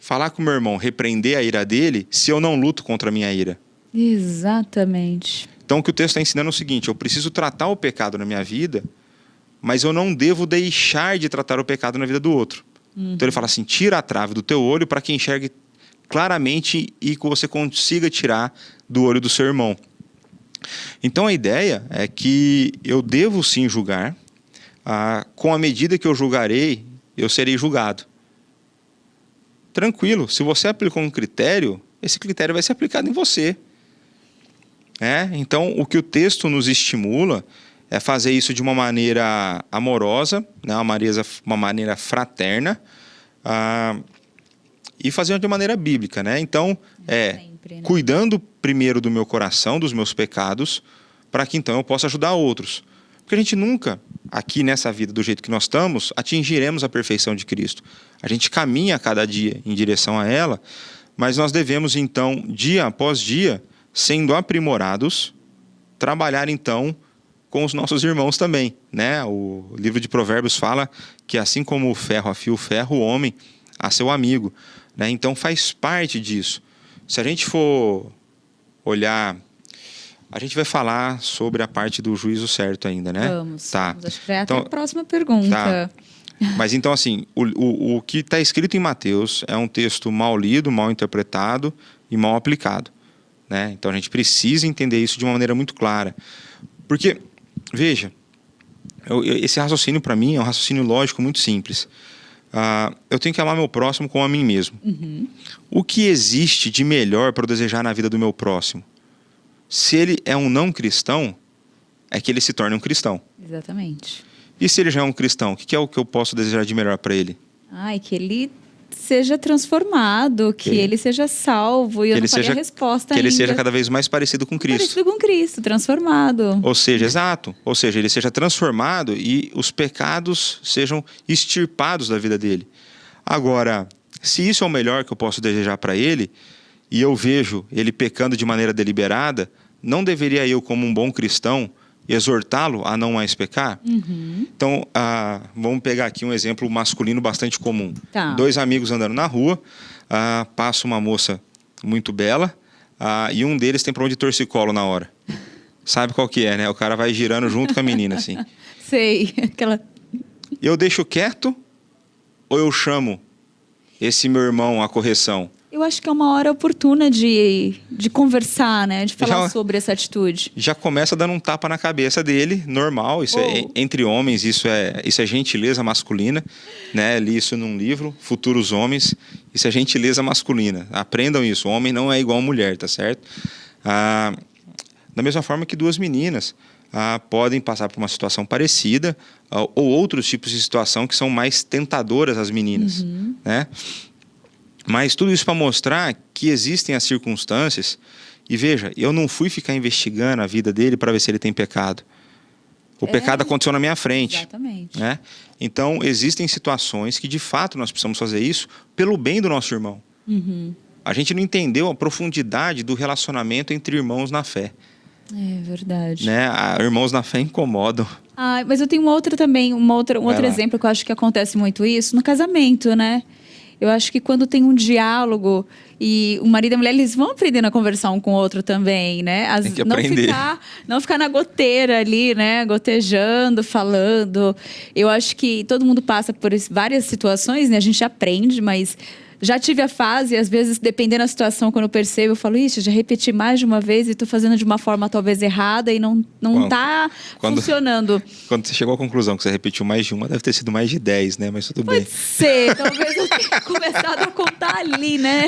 B: falar com o meu irmão, repreender a ira dele, se eu não luto contra a minha ira.
A: Exatamente.
B: Então, o que o texto está ensinando é o seguinte: eu preciso tratar o pecado na minha vida, mas eu não devo deixar de tratar o pecado na vida do outro. Então, ele fala assim: tira a trave do teu olho para que enxergue claramente e que você consiga tirar do olho do seu irmão. Então, a ideia é que eu devo sim julgar. Com a medida que eu julgarei, eu serei julgado. Tranquilo, se você aplicou um critério, esse critério vai ser aplicado em você. Então, o que o texto nos estimula é fazer isso de uma maneira amorosa, né, uma maneira fraterna, e fazer de maneira bíblica. Né? Então,
A: Sempre, né?
B: Cuidando primeiro do meu coração, dos meus pecados, para que então eu possa ajudar outros. Porque a gente nunca, aqui nessa vida, do jeito que nós estamos, atingiremos a perfeição de Cristo. A gente caminha a cada dia em direção a ela, mas nós devemos, então, dia após dia, sendo aprimorados, trabalhar, então, com os nossos irmãos também. Né? O livro de Provérbios fala que, assim como o ferro afia o ferro, o homem a seu amigo. Né? Então, faz parte disso. Se a gente for olhar... A gente vai falar sobre a parte do juízo certo ainda, né?
A: Vamos.
B: Tá.
A: Acho que vai até
B: Então,
A: a próxima pergunta.
B: Tá. Mas então, assim, o que está escrito em Mateus é um texto mal lido, mal interpretado e mal aplicado. Né? Então, a gente precisa entender isso de uma maneira muito clara. Porque, veja, esse raciocínio para mim é um raciocínio lógico muito simples. Eu tenho que amar meu próximo como a mim mesmo. O que existe de melhor para eu desejar na vida do meu próximo? Se ele é um não cristão, é que ele se torne um cristão.
A: Exatamente.
B: E se ele já é um cristão, o que é o que eu posso desejar de melhor para ele?
A: Que ele seja transformado, que ele seja salvo. E eu não faria a resposta
B: que
A: ainda.
B: ele seja cada vez mais parecido com Cristo.
A: Parecido com Cristo, transformado.
B: Ou seja, exato. Ou seja, ele seja transformado e os pecados sejam extirpados da vida dele. Agora, se isso é o melhor que eu posso desejar para ele, e eu vejo ele pecando de maneira deliberada, não deveria eu, como um bom cristão, exortá-lo a não mais pecar? Então, vamos pegar aqui um exemplo masculino bastante comum.
A: Tá.
B: 2 amigos andando na rua, passa uma moça muito bela, e um deles tem problema de torcicolo na hora. Sabe qual que é, né? O cara vai girando junto com a menina, assim.
A: Sei, aquela...
B: Eu deixo quieto ou eu chamo esse meu irmão à correção?
A: Eu acho que é uma hora oportuna de conversar, né? De falar sobre essa atitude.
B: Já começa dando um tapa na cabeça dele, normal. Isso entre homens, isso é gentileza masculina. Né? Li isso num livro, Futuros Homens. Isso é gentileza masculina. Aprendam isso. O homem não é igual a mulher, tá certo? Da mesma forma que 2 meninas podem passar por uma situação parecida, ou outros tipos de situação que são mais tentadoras às meninas. Né? Mas tudo isso para mostrar que existem as circunstâncias. E veja, eu não fui ficar investigando a vida dele para ver se ele tem pecado. O pecado aconteceu na minha frente.
A: Exatamente.
B: Né? Então, existem situações que, de fato, nós precisamos fazer isso pelo bem do nosso irmão. A gente não entendeu a profundidade do relacionamento entre irmãos na fé.
A: É verdade.
B: Né? Irmãos na fé incomodam.
A: Mas eu tenho um outro exemplo que eu acho que acontece muito isso no casamento, né? Eu acho que quando tem um diálogo e o marido e a mulher, eles vão aprendendo a conversar um com o outro também, né?
B: Tem que aprender.
A: Não ficar na goteira ali, né? Gotejando, falando. Eu acho que todo mundo passa por várias situações, né? A gente aprende, mas já tive a fase, às vezes, dependendo da situação, quando eu percebo, eu falo, ixi, já repeti mais de uma vez e estou fazendo de uma forma talvez errada e não está funcionando.
B: Quando você chegou à conclusão que você repetiu mais de uma, deve ter sido mais de 10, né? Mas tudo bem.
A: Pode ser, talvez eu tenha começado a contar ali, né?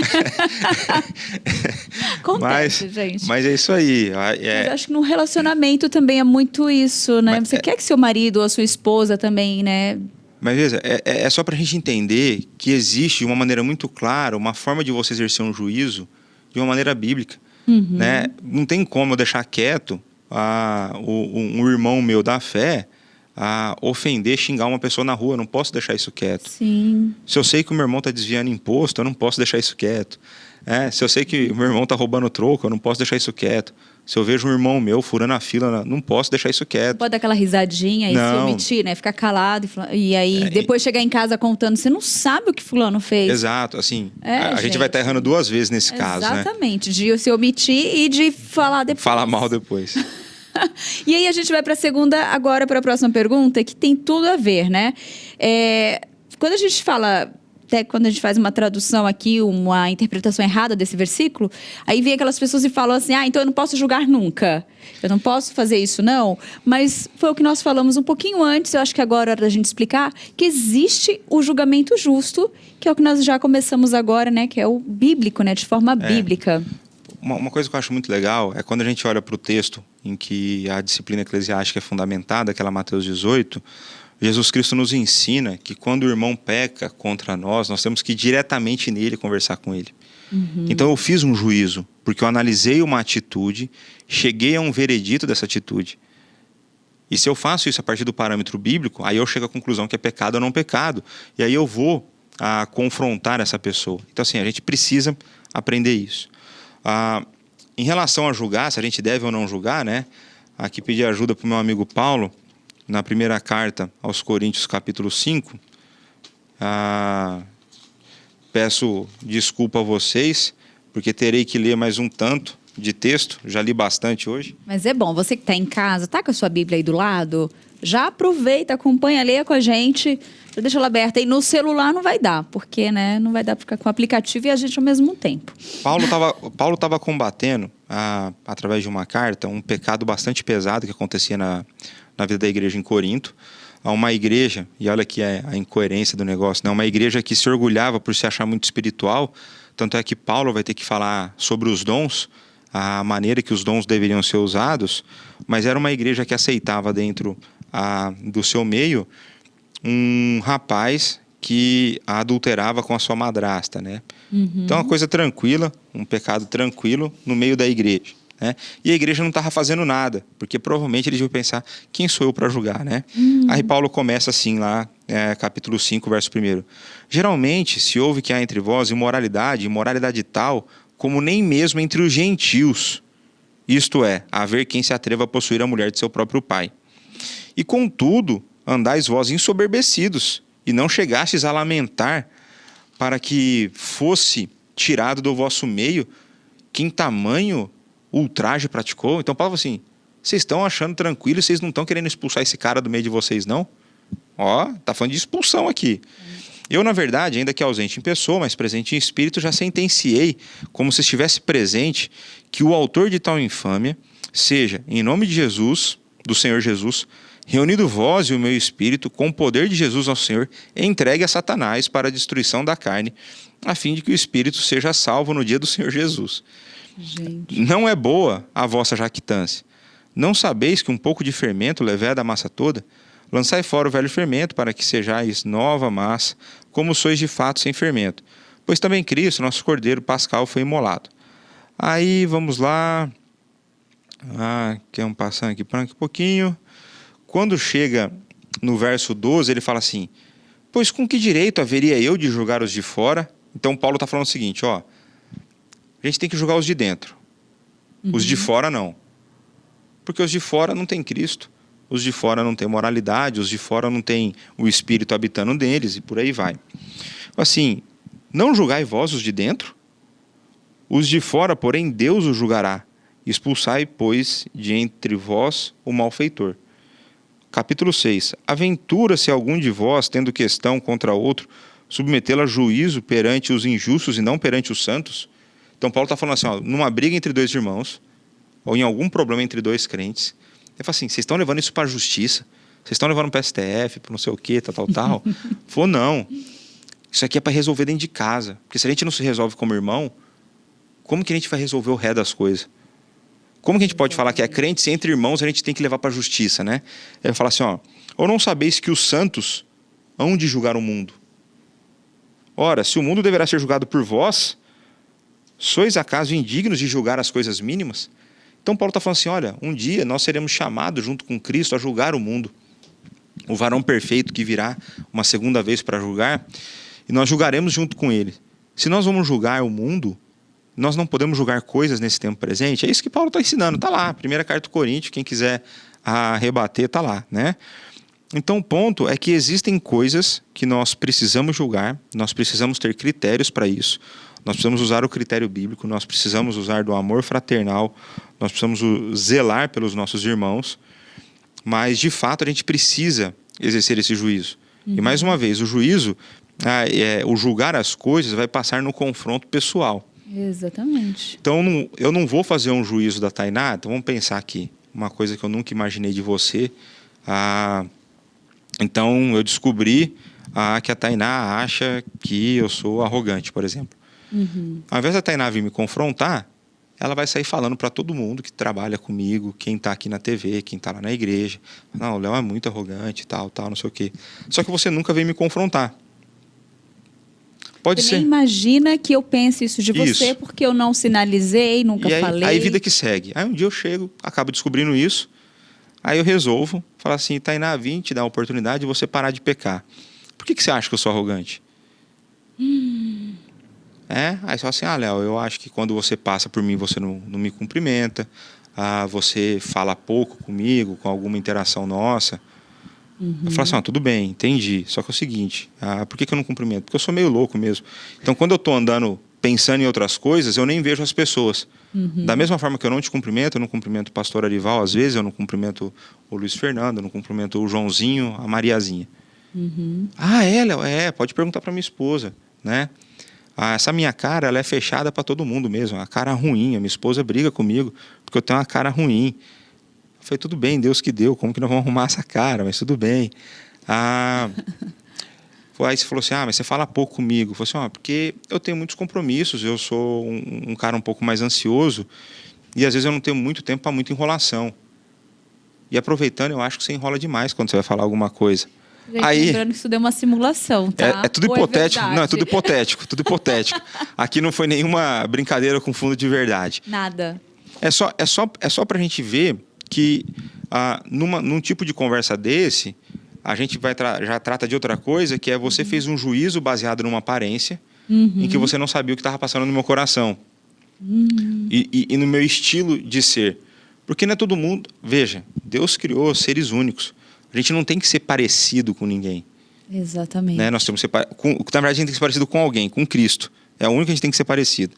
A: Acontece, gente.
B: Mas é isso aí.
A: Mas eu acho que no relacionamento também é muito isso, né? Você quer que seu marido ou a sua esposa também, né?
B: Mas veja, é só para a gente entender que existe, de uma maneira muito clara, uma forma de você exercer um juízo de uma maneira bíblica. Né? Não tem como eu deixar quieto um irmão meu da fé ofender, xingar uma pessoa na rua. Eu não posso deixar isso quieto.
A: Sim.
B: Se eu sei que o meu irmão está desviando imposto, eu não posso deixar isso quieto. Se eu sei que o meu irmão está roubando troco, eu não posso deixar isso quieto. Se eu vejo um irmão meu furando a fila, não posso deixar isso quieto.
A: Pode dar aquela risadinha e se omitir, né? Ficar calado e aí depois chegar em casa contando. Você não sabe o que fulano fez.
B: Exato, assim. A gente vai estar errando duas vezes nesse caso, né?
A: Exatamente. De se omitir e de falar depois.
B: Falar mal depois.
A: E aí a gente vai para a segunda, agora para a próxima pergunta, que tem tudo a ver, né? Quando a gente fala... Até quando a gente faz uma tradução aqui, uma interpretação errada desse versículo, aí vem aquelas pessoas e falam assim, então eu não posso julgar nunca. Eu não posso fazer isso, não. Mas foi o que nós falamos um pouquinho antes, eu acho que agora é hora da gente explicar, que existe o julgamento justo, que é o que nós já começamos agora, né? Que é o bíblico, né? De forma bíblica.
B: Uma coisa que eu acho muito legal é quando a gente olha para o texto em que a disciplina eclesiástica é fundamentada, aquela Mateus 18... Jesus Cristo nos ensina que quando o irmão peca contra nós temos que ir diretamente nele conversar com ele. Então eu fiz um juízo, porque eu analisei uma atitude, cheguei a um veredito dessa atitude. E se eu faço isso a partir do parâmetro bíblico, aí eu chego à conclusão que é pecado ou não pecado. E aí eu vou confrontar essa pessoa. Então assim, a gente precisa aprender isso. Em relação a julgar, se a gente deve ou não julgar, né? Aqui pedir ajuda para o meu amigo Paulo, na primeira carta aos Coríntios, capítulo 5, peço desculpa a vocês, porque terei que ler mais um tanto de texto, já li bastante hoje.
A: Mas é bom, você que está em casa, tá com a sua Bíblia aí do lado, já aproveita, acompanha, leia com a gente, já deixa ela aberta. E no celular não vai dar, porque né, não vai dar para ficar com o aplicativo e a gente ao mesmo tempo.
B: Paulo estava combatendo, através de uma carta, um pecado bastante pesado que acontecia na vida da igreja em Corinto, a uma igreja, e olha aqui a incoerência do negócio, né? Uma igreja que se orgulhava por se achar muito espiritual, tanto é que Paulo vai ter que falar sobre os dons, a maneira que os dons deveriam ser usados, mas era uma igreja que aceitava dentro do seu meio um rapaz que a adulterava com a sua madrasta, né? Então uma coisa tranquila, um pecado tranquilo no meio da igreja. Né? E a igreja não estava fazendo nada, porque provavelmente eles iam pensar, quem sou eu para julgar, né? Aí Paulo começa assim lá, capítulo 5, verso 1. Geralmente se ouve que há entre vós imoralidade tal, como nem mesmo entre os gentios, isto é, haver quem se atreva a possuir a mulher de seu próprio pai. E contudo, andais vós ensoberbecidos, e não chegastes a lamentar para que fosse tirado do vosso meio quem tamanho ultraje praticou. Então Paulo falou assim, vocês estão achando tranquilo, vocês não estão querendo expulsar esse cara do meio de vocês, não? Tá falando de expulsão aqui. Eu, na verdade, ainda que ausente em pessoa, mas presente em espírito, já sentenciei, como se estivesse presente, que o autor de tal infâmia seja, em nome de Jesus, do Senhor Jesus, reunido vós e o meu espírito, com o poder de Jesus ao Senhor, entregue a Satanás para a destruição da carne, a fim de que o espírito seja salvo no dia do Senhor Jesus. Gente. Não é boa a vossa jactância. Não sabeis que um pouco de fermento leveda a massa toda? Lançai fora o velho fermento, para que sejais nova massa, como sois de fato sem fermento. Pois também Cristo, nosso Cordeiro Pascal, foi imolado. Aí, vamos lá. Quer passando aqui para um pouquinho. Quando chega no verso 12, ele fala assim, pois com que direito haveria eu de julgar os de fora? Então Paulo está falando o seguinte, a gente tem que julgar os de dentro. Os de fora não. Porque os de fora não têm Cristo. Os de fora não têm moralidade. Os de fora não têm o Espírito habitando neles. E por aí vai. Assim, Não julgai vós os de dentro? Os de fora, porém, Deus os julgará. Expulsai, pois, de entre vós o malfeitor. Capítulo 6. Aventura-se algum de vós, tendo questão contra outro, submetê-la a juízo perante os injustos e não perante os santos? Então Paulo está falando assim, ó, numa briga entre dois irmãos, ou em algum problema entre dois crentes, ele fala assim, vocês estão levando isso para a justiça? Vocês estão levando para o STF, para não sei o quê, tal. Falou, não. Isso aqui é para resolver dentro de casa. Porque se a gente não se resolve como irmão, como que a gente vai resolver o ré das coisas? Como que a gente pode falar que é crente se entre irmãos a gente tem que levar para a justiça, né? Ele fala assim, ó, ou não sabeis que os santos hão de julgar o mundo? Ora, se o mundo deverá ser julgado por vós, sois acaso indignos de julgar as coisas mínimas? Então Paulo está falando assim, olha, um dia nós seremos chamados junto com Cristo a julgar o mundo. O varão perfeito que virá uma segunda vez para julgar, e nós julgaremos junto com ele. Se nós vamos julgar o mundo, nós não podemos julgar coisas nesse tempo presente. É isso que Paulo está ensinando, está lá, primeira carta do Coríntios, quem quiser rebater, está lá, né? Então o ponto é que existem coisas que nós precisamos julgar, nós precisamos ter critérios para isso, nós precisamos usar o critério bíblico, nós precisamos usar do amor fraternal, nós precisamos zelar pelos nossos irmãos, mas de fato a gente precisa exercer esse juízo. E mais uma vez, o juízo, o julgar as coisas vai passar no confronto pessoal.
A: Exatamente.
B: Então eu não vou fazer um juízo da Tainá, então vamos pensar aqui, uma coisa que eu nunca imaginei de você. Então eu descobri que a Tainá acha que eu sou arrogante, por exemplo. Ao invés da Tainá vir me confrontar, ela vai sair falando para todo mundo que trabalha comigo, quem está aqui na TV, quem está lá na igreja. Não, o Léo é muito arrogante, tal, não sei o quê. Só que você nunca veio me confrontar. Pode
A: você
B: ser.
A: nem imagina que eu pense isso de você, porque eu não sinalizei, nunca falei.
B: Aí vida que segue. Aí um dia eu chego, acabo descobrindo isso, aí eu resolvo falar assim, Tainá, vim te dar a oportunidade de você parar de pecar. Por que você acha que eu sou arrogante? Aí você fala assim, Léo, eu acho que quando você passa por mim, você não me cumprimenta, você fala pouco comigo, com alguma interação nossa. Eu falo assim, tudo bem, entendi, só que é o seguinte, por que eu não cumprimento? Porque eu sou meio louco mesmo. Então quando eu estou andando, pensando em outras coisas, eu nem vejo as pessoas. Da mesma forma que eu não te cumprimento, eu não cumprimento o pastor Arival, às vezes eu não cumprimento o Luiz Fernando, eu não cumprimento o Joãozinho, a Mariazinha. Léo, pode perguntar para minha esposa, né? Essa minha cara, ela é fechada para todo mundo mesmo, a cara ruim, a minha esposa briga comigo porque eu tenho uma cara ruim. Eu falei, tudo bem, Deus que deu, como que nós vamos arrumar essa cara? Mas tudo bem. Aí você falou assim, mas você fala pouco comigo. Eu falei assim, porque eu tenho muitos compromissos, eu sou um cara um pouco mais ansioso e às vezes eu não tenho muito tempo para muita enrolação. E aproveitando, eu acho que você enrola demais quando você vai falar alguma coisa.
A: Gente, lembrando que isso deu uma simulação, tá?
B: É tudo hipotético. Não, é tudo hipotético, tudo hipotético. Aqui não foi nenhuma brincadeira com fundo de verdade.
A: Nada.
B: É só pra gente ver que num tipo de conversa desse, a gente já trata de outra coisa, que é você fez um juízo baseado numa aparência, em que você não sabia o que estava passando no meu coração. E no meu estilo de ser. Porque não é todo mundo... Veja, Deus criou seres únicos. A gente não tem que ser parecido com ninguém.
A: Exatamente.
B: Né? Nós temos que ser na verdade, a gente tem que ser parecido com alguém, com Cristo. É o único que a gente tem que ser parecido.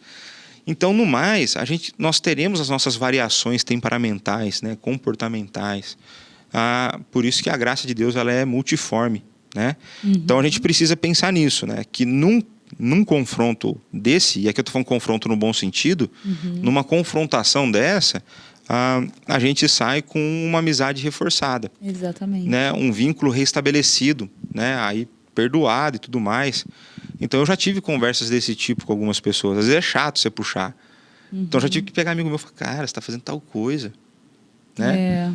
B: Então, no mais, nós teremos as nossas variações temperamentais, né? Comportamentais. Por isso que a graça de Deus ela é multiforme. Né? Então, a gente precisa pensar nisso, né? Que num confronto desse, e aqui eu estou falando confronto no bom sentido, numa confrontação dessa... a gente sai com uma amizade reforçada.
A: Exatamente.
B: Né? Um vínculo restabelecido, né? Aí perdoado e tudo mais. Então eu já tive conversas desse tipo com algumas pessoas. Às vezes é chato você puxar. Então eu já tive que pegar amigo meu e falar, cara, você está fazendo tal coisa. Né?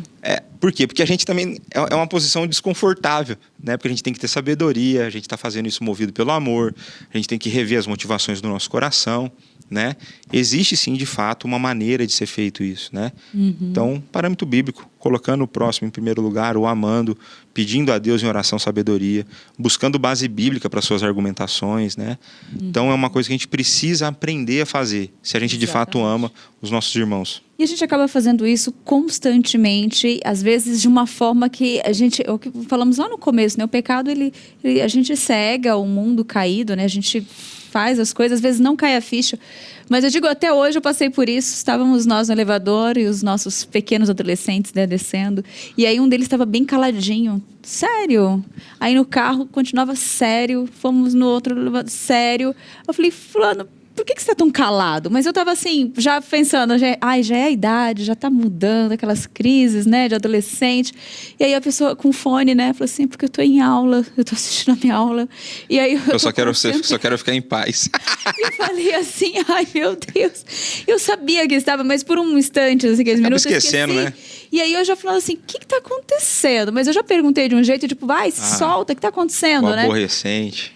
B: Por quê? Porque a gente também é uma posição desconfortável, né? Porque a gente tem que ter sabedoria, a gente está fazendo isso movido pelo amor, a gente tem que rever as motivações do nosso coração. Né? Existe sim, de fato, uma maneira de ser feito isso, né? Então, parâmetro bíblico, colocando o próximo em primeiro lugar, o amando, pedindo a Deus em oração sabedoria, buscando base bíblica para suas argumentações, né? Então é uma coisa que a gente precisa aprender a fazer, se a gente de fato ama os nossos irmãos.
A: E a gente acaba fazendo isso constantemente, às vezes de uma forma que a gente, é o que falamos lá no começo, né? O pecado, a gente cega o mundo caído, né? A gente faz as coisas, às vezes não cai a ficha. Mas eu digo, até hoje eu passei por isso, estávamos nós no elevador e os nossos pequenos adolescentes, né, descendo. E aí um deles estava bem caladinho. Sério? Aí no carro continuava sério, fomos no outro elevador, sério. Eu falei, fulano, por que você está tão calado? Mas eu estava assim, já pensando, já é a idade, já está mudando, aquelas crises, né, de adolescente. E aí a pessoa com fone, né, falou assim, porque eu estou em aula, eu estou assistindo a minha aula. E aí
B: eu só quero ficar em paz.
A: E eu falei assim, ai meu Deus. Eu sabia que estava, mas por um instante, assim, aqueles minutos eu
B: esquecendo,
A: esqueci.
B: né?
A: E aí eu já falando assim, o que está acontecendo? Mas eu já perguntei de um jeito, tipo, vai, solta, o que está acontecendo, né?
B: Aborrecente.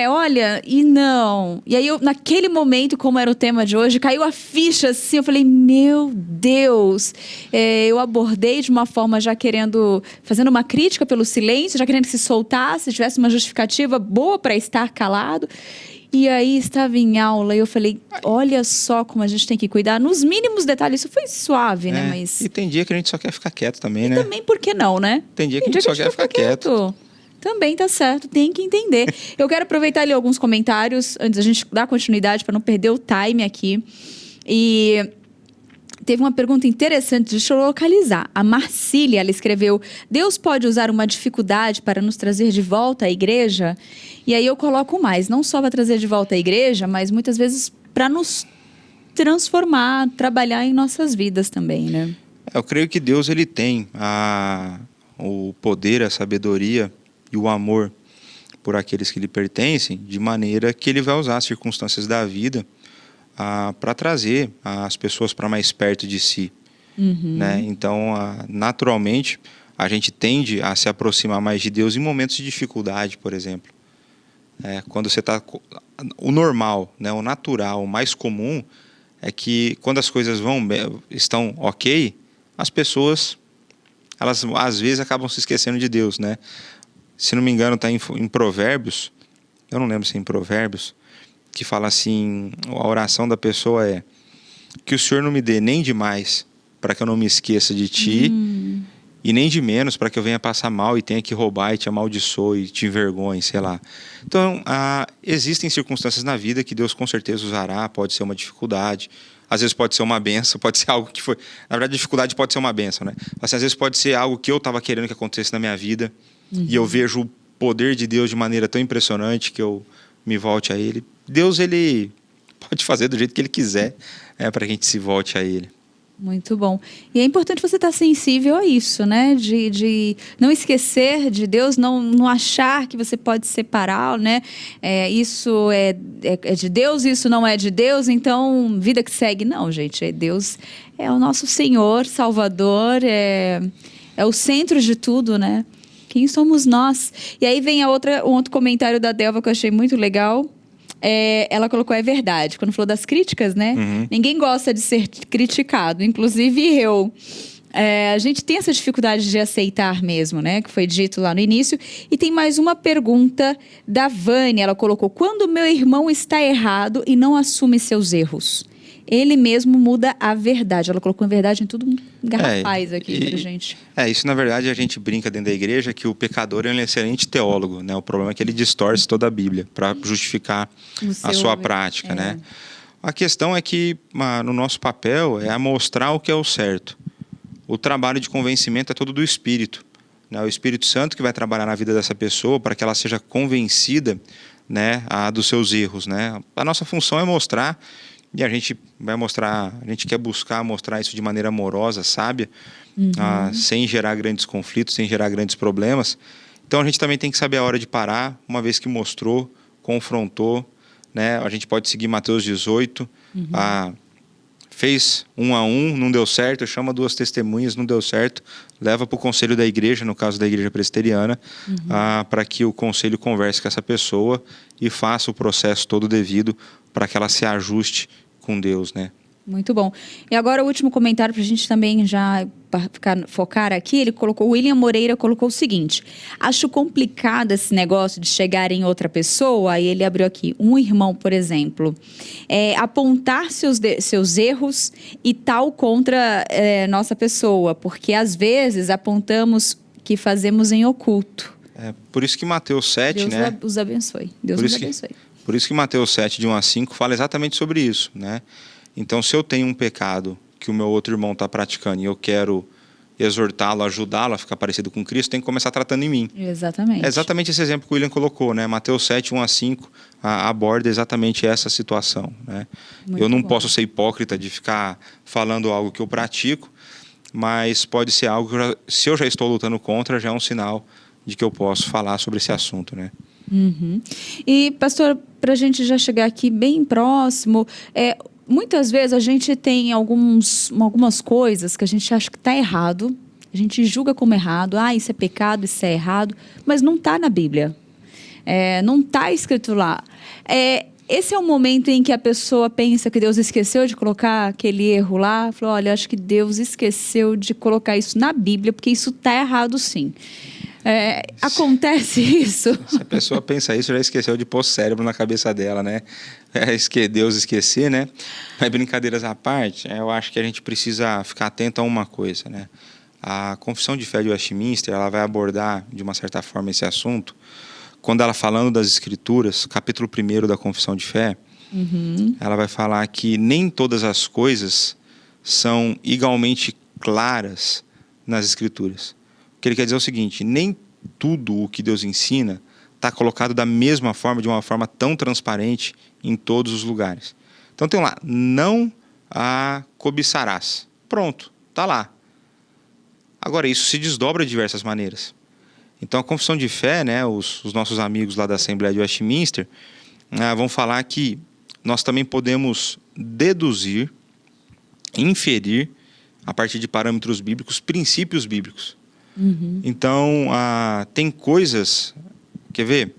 A: Olha, e não. E aí, naquele momento, como era o tema de hoje, caiu a ficha, assim, eu falei, meu Deus. Eu abordei de uma forma já fazendo uma crítica pelo silêncio, já querendo que se soltasse, tivesse uma justificativa boa para estar calado. E aí, estava em aula e eu falei, olha só como a gente tem que cuidar nos mínimos detalhes. Isso foi suave, né? Mas...
B: E tem dia que a gente só quer ficar quieto também, né?
A: Também, por que não, né?
B: Tem dia que a gente só quer ficar quieto.
A: Também tá certo, tem que entender. Eu quero aproveitar ali alguns comentários antes da gente dar continuidade para não perder o time aqui. E teve uma pergunta interessante, deixa eu localizar. A Marcília, ela escreveu: Deus pode usar uma dificuldade para nos trazer de volta à igreja? E aí eu coloco mais, não só para trazer de volta à igreja, mas muitas vezes para nos transformar, trabalhar em nossas vidas também, né?
B: Eu creio que Deus, ele tem o poder, a sabedoria e o amor por aqueles que lhe pertencem, de maneira que ele vai usar as circunstâncias da vida para trazer as pessoas para mais perto de si. Né? Então, naturalmente, a gente tende a se aproximar mais de Deus em momentos de dificuldade, por exemplo. Quando você está... O normal, né? O natural, o mais comum, é que quando as coisas estão ok, as pessoas, elas às vezes acabam se esquecendo de Deus, né? Se não me engano, está em Provérbios, eu não lembro se é em Provérbios, que fala assim, a oração da pessoa é: que o Senhor não me dê nem de mais para que eu não me esqueça de Ti, e nem de menos para que eu venha passar mal e tenha que roubar e te amaldiçoe e te envergonhe, sei lá. Então, existem circunstâncias na vida que Deus com certeza usará, pode ser uma dificuldade, às vezes pode ser uma benção, pode ser algo que foi... Na verdade, a dificuldade pode ser uma benção, né? Mas às vezes pode ser algo que eu estava querendo que acontecesse na minha vida, e eu vejo o poder de Deus de maneira tão impressionante que eu me volte a Ele. Deus, Ele pode fazer do jeito que Ele quiser, para que a gente se volte a Ele.
A: Muito bom. E é importante você estar sensível a isso, né? De não esquecer de Deus, não achar que você pode separar, né? Isso é de Deus, isso não é de Deus, então vida que segue. Não, gente, Deus é o nosso Senhor, Salvador, é o centro de tudo, né? Quem somos nós? E aí vem um outro comentário da Delva que eu achei muito legal. Ela colocou, é verdade, quando falou das críticas, né? Ninguém gosta de ser criticado, inclusive eu. A gente tem essa dificuldade de aceitar mesmo, né? Que foi dito lá no início. E tem mais uma pergunta da Vânia. Ela colocou: quando meu irmão está errado e não assume seus erros, ele mesmo muda a verdade. Ela colocou a verdade em tudo garrafais aqui pra gente.
B: Isso na verdade a gente brinca dentro da igreja que o pecador é um excelente teólogo, né? O problema é que ele distorce toda a Bíblia para justificar a sua prática, né? A questão é que no nosso papel é mostrar o que é o certo. O trabalho de convencimento é todo do Espírito, né? O Espírito Santo que vai trabalhar na vida dessa pessoa para que ela seja convencida, né, dos seus erros, né? A nossa função é mostrar. E a gente vai mostrar, a gente quer buscar mostrar isso de maneira amorosa, sábia, sem gerar grandes conflitos, sem gerar grandes problemas. Então a gente também tem que saber a hora de parar, uma vez que mostrou, confrontou, né? A gente pode seguir Mateus 18, fez 1 a 1, não deu certo, chama 2 testemunhas, não deu certo, leva para o conselho da igreja, no caso da igreja presbiteriana, para que o conselho converse com essa pessoa e faça o processo todo devido para que ela se ajuste com Deus, né?
A: Muito bom. E agora o último comentário para a gente também já focar aqui. Ele colocou, o William Moreira colocou o seguinte: acho complicado esse negócio de chegar em outra pessoa. Aí ele abriu aqui, um irmão, por exemplo, apontar seus erros e tal contra nossa pessoa, porque às vezes apontamos que fazemos em oculto.
B: Por isso que Mateus 7,
A: Deus os abençoe. Deus nos abençoe.
B: Por isso que Mateus 7, de 1 a 5, fala exatamente sobre isso, né? Então, se eu tenho um pecado que o meu outro irmão está praticando e eu quero exortá-lo, ajudá-lo a ficar parecido com Cristo, tem que começar tratando em mim.
A: Exatamente.
B: É exatamente esse exemplo que o William colocou, né? Mateus 7, 1 a 5, aborda exatamente essa situação, né? Eu não posso ser hipócrita de ficar falando algo que eu pratico, mas pode ser algo que, se eu já estou lutando contra, já é um sinal de que eu posso falar sobre esse assunto, né?
A: Uhum. E, pastor, para a gente já chegar aqui bem próximo, muitas vezes a gente tem algumas coisas que a gente acha que está errado, a gente julga como errado, isso é pecado, isso é errado, mas não está na Bíblia, não está escrito lá. Esse é o momento em que a pessoa pensa que Deus esqueceu de colocar aquele erro lá, falou, olha, acho que Deus esqueceu de colocar isso na Bíblia, porque isso está errado sim. Acontece isso?
B: Se a pessoa pensa isso, já esqueceu de pôr cérebro na cabeça dela, né? Deus esquecer, né? Mas brincadeiras à parte, eu acho que a gente precisa ficar atento a uma coisa, né? A Confissão de Fé de Westminster, ela vai abordar, de uma certa forma, esse assunto, quando ela falando das Escrituras, capítulo 1 da Confissão de Fé, ela vai falar que nem todas as coisas são igualmente claras nas Escrituras. O que ele quer dizer é o seguinte: nem tudo o que Deus ensina está colocado da mesma forma, de uma forma tão transparente em todos os lugares. Então tem lá, não a cobiçarás. Pronto, está lá. Agora, isso se desdobra de diversas maneiras. Então a Confissão de Fé, né, os nossos amigos lá da Assembleia de Westminster, vão falar que nós também podemos deduzir, inferir, a partir de parâmetros bíblicos, princípios bíblicos. Então, tem coisas... Quer ver?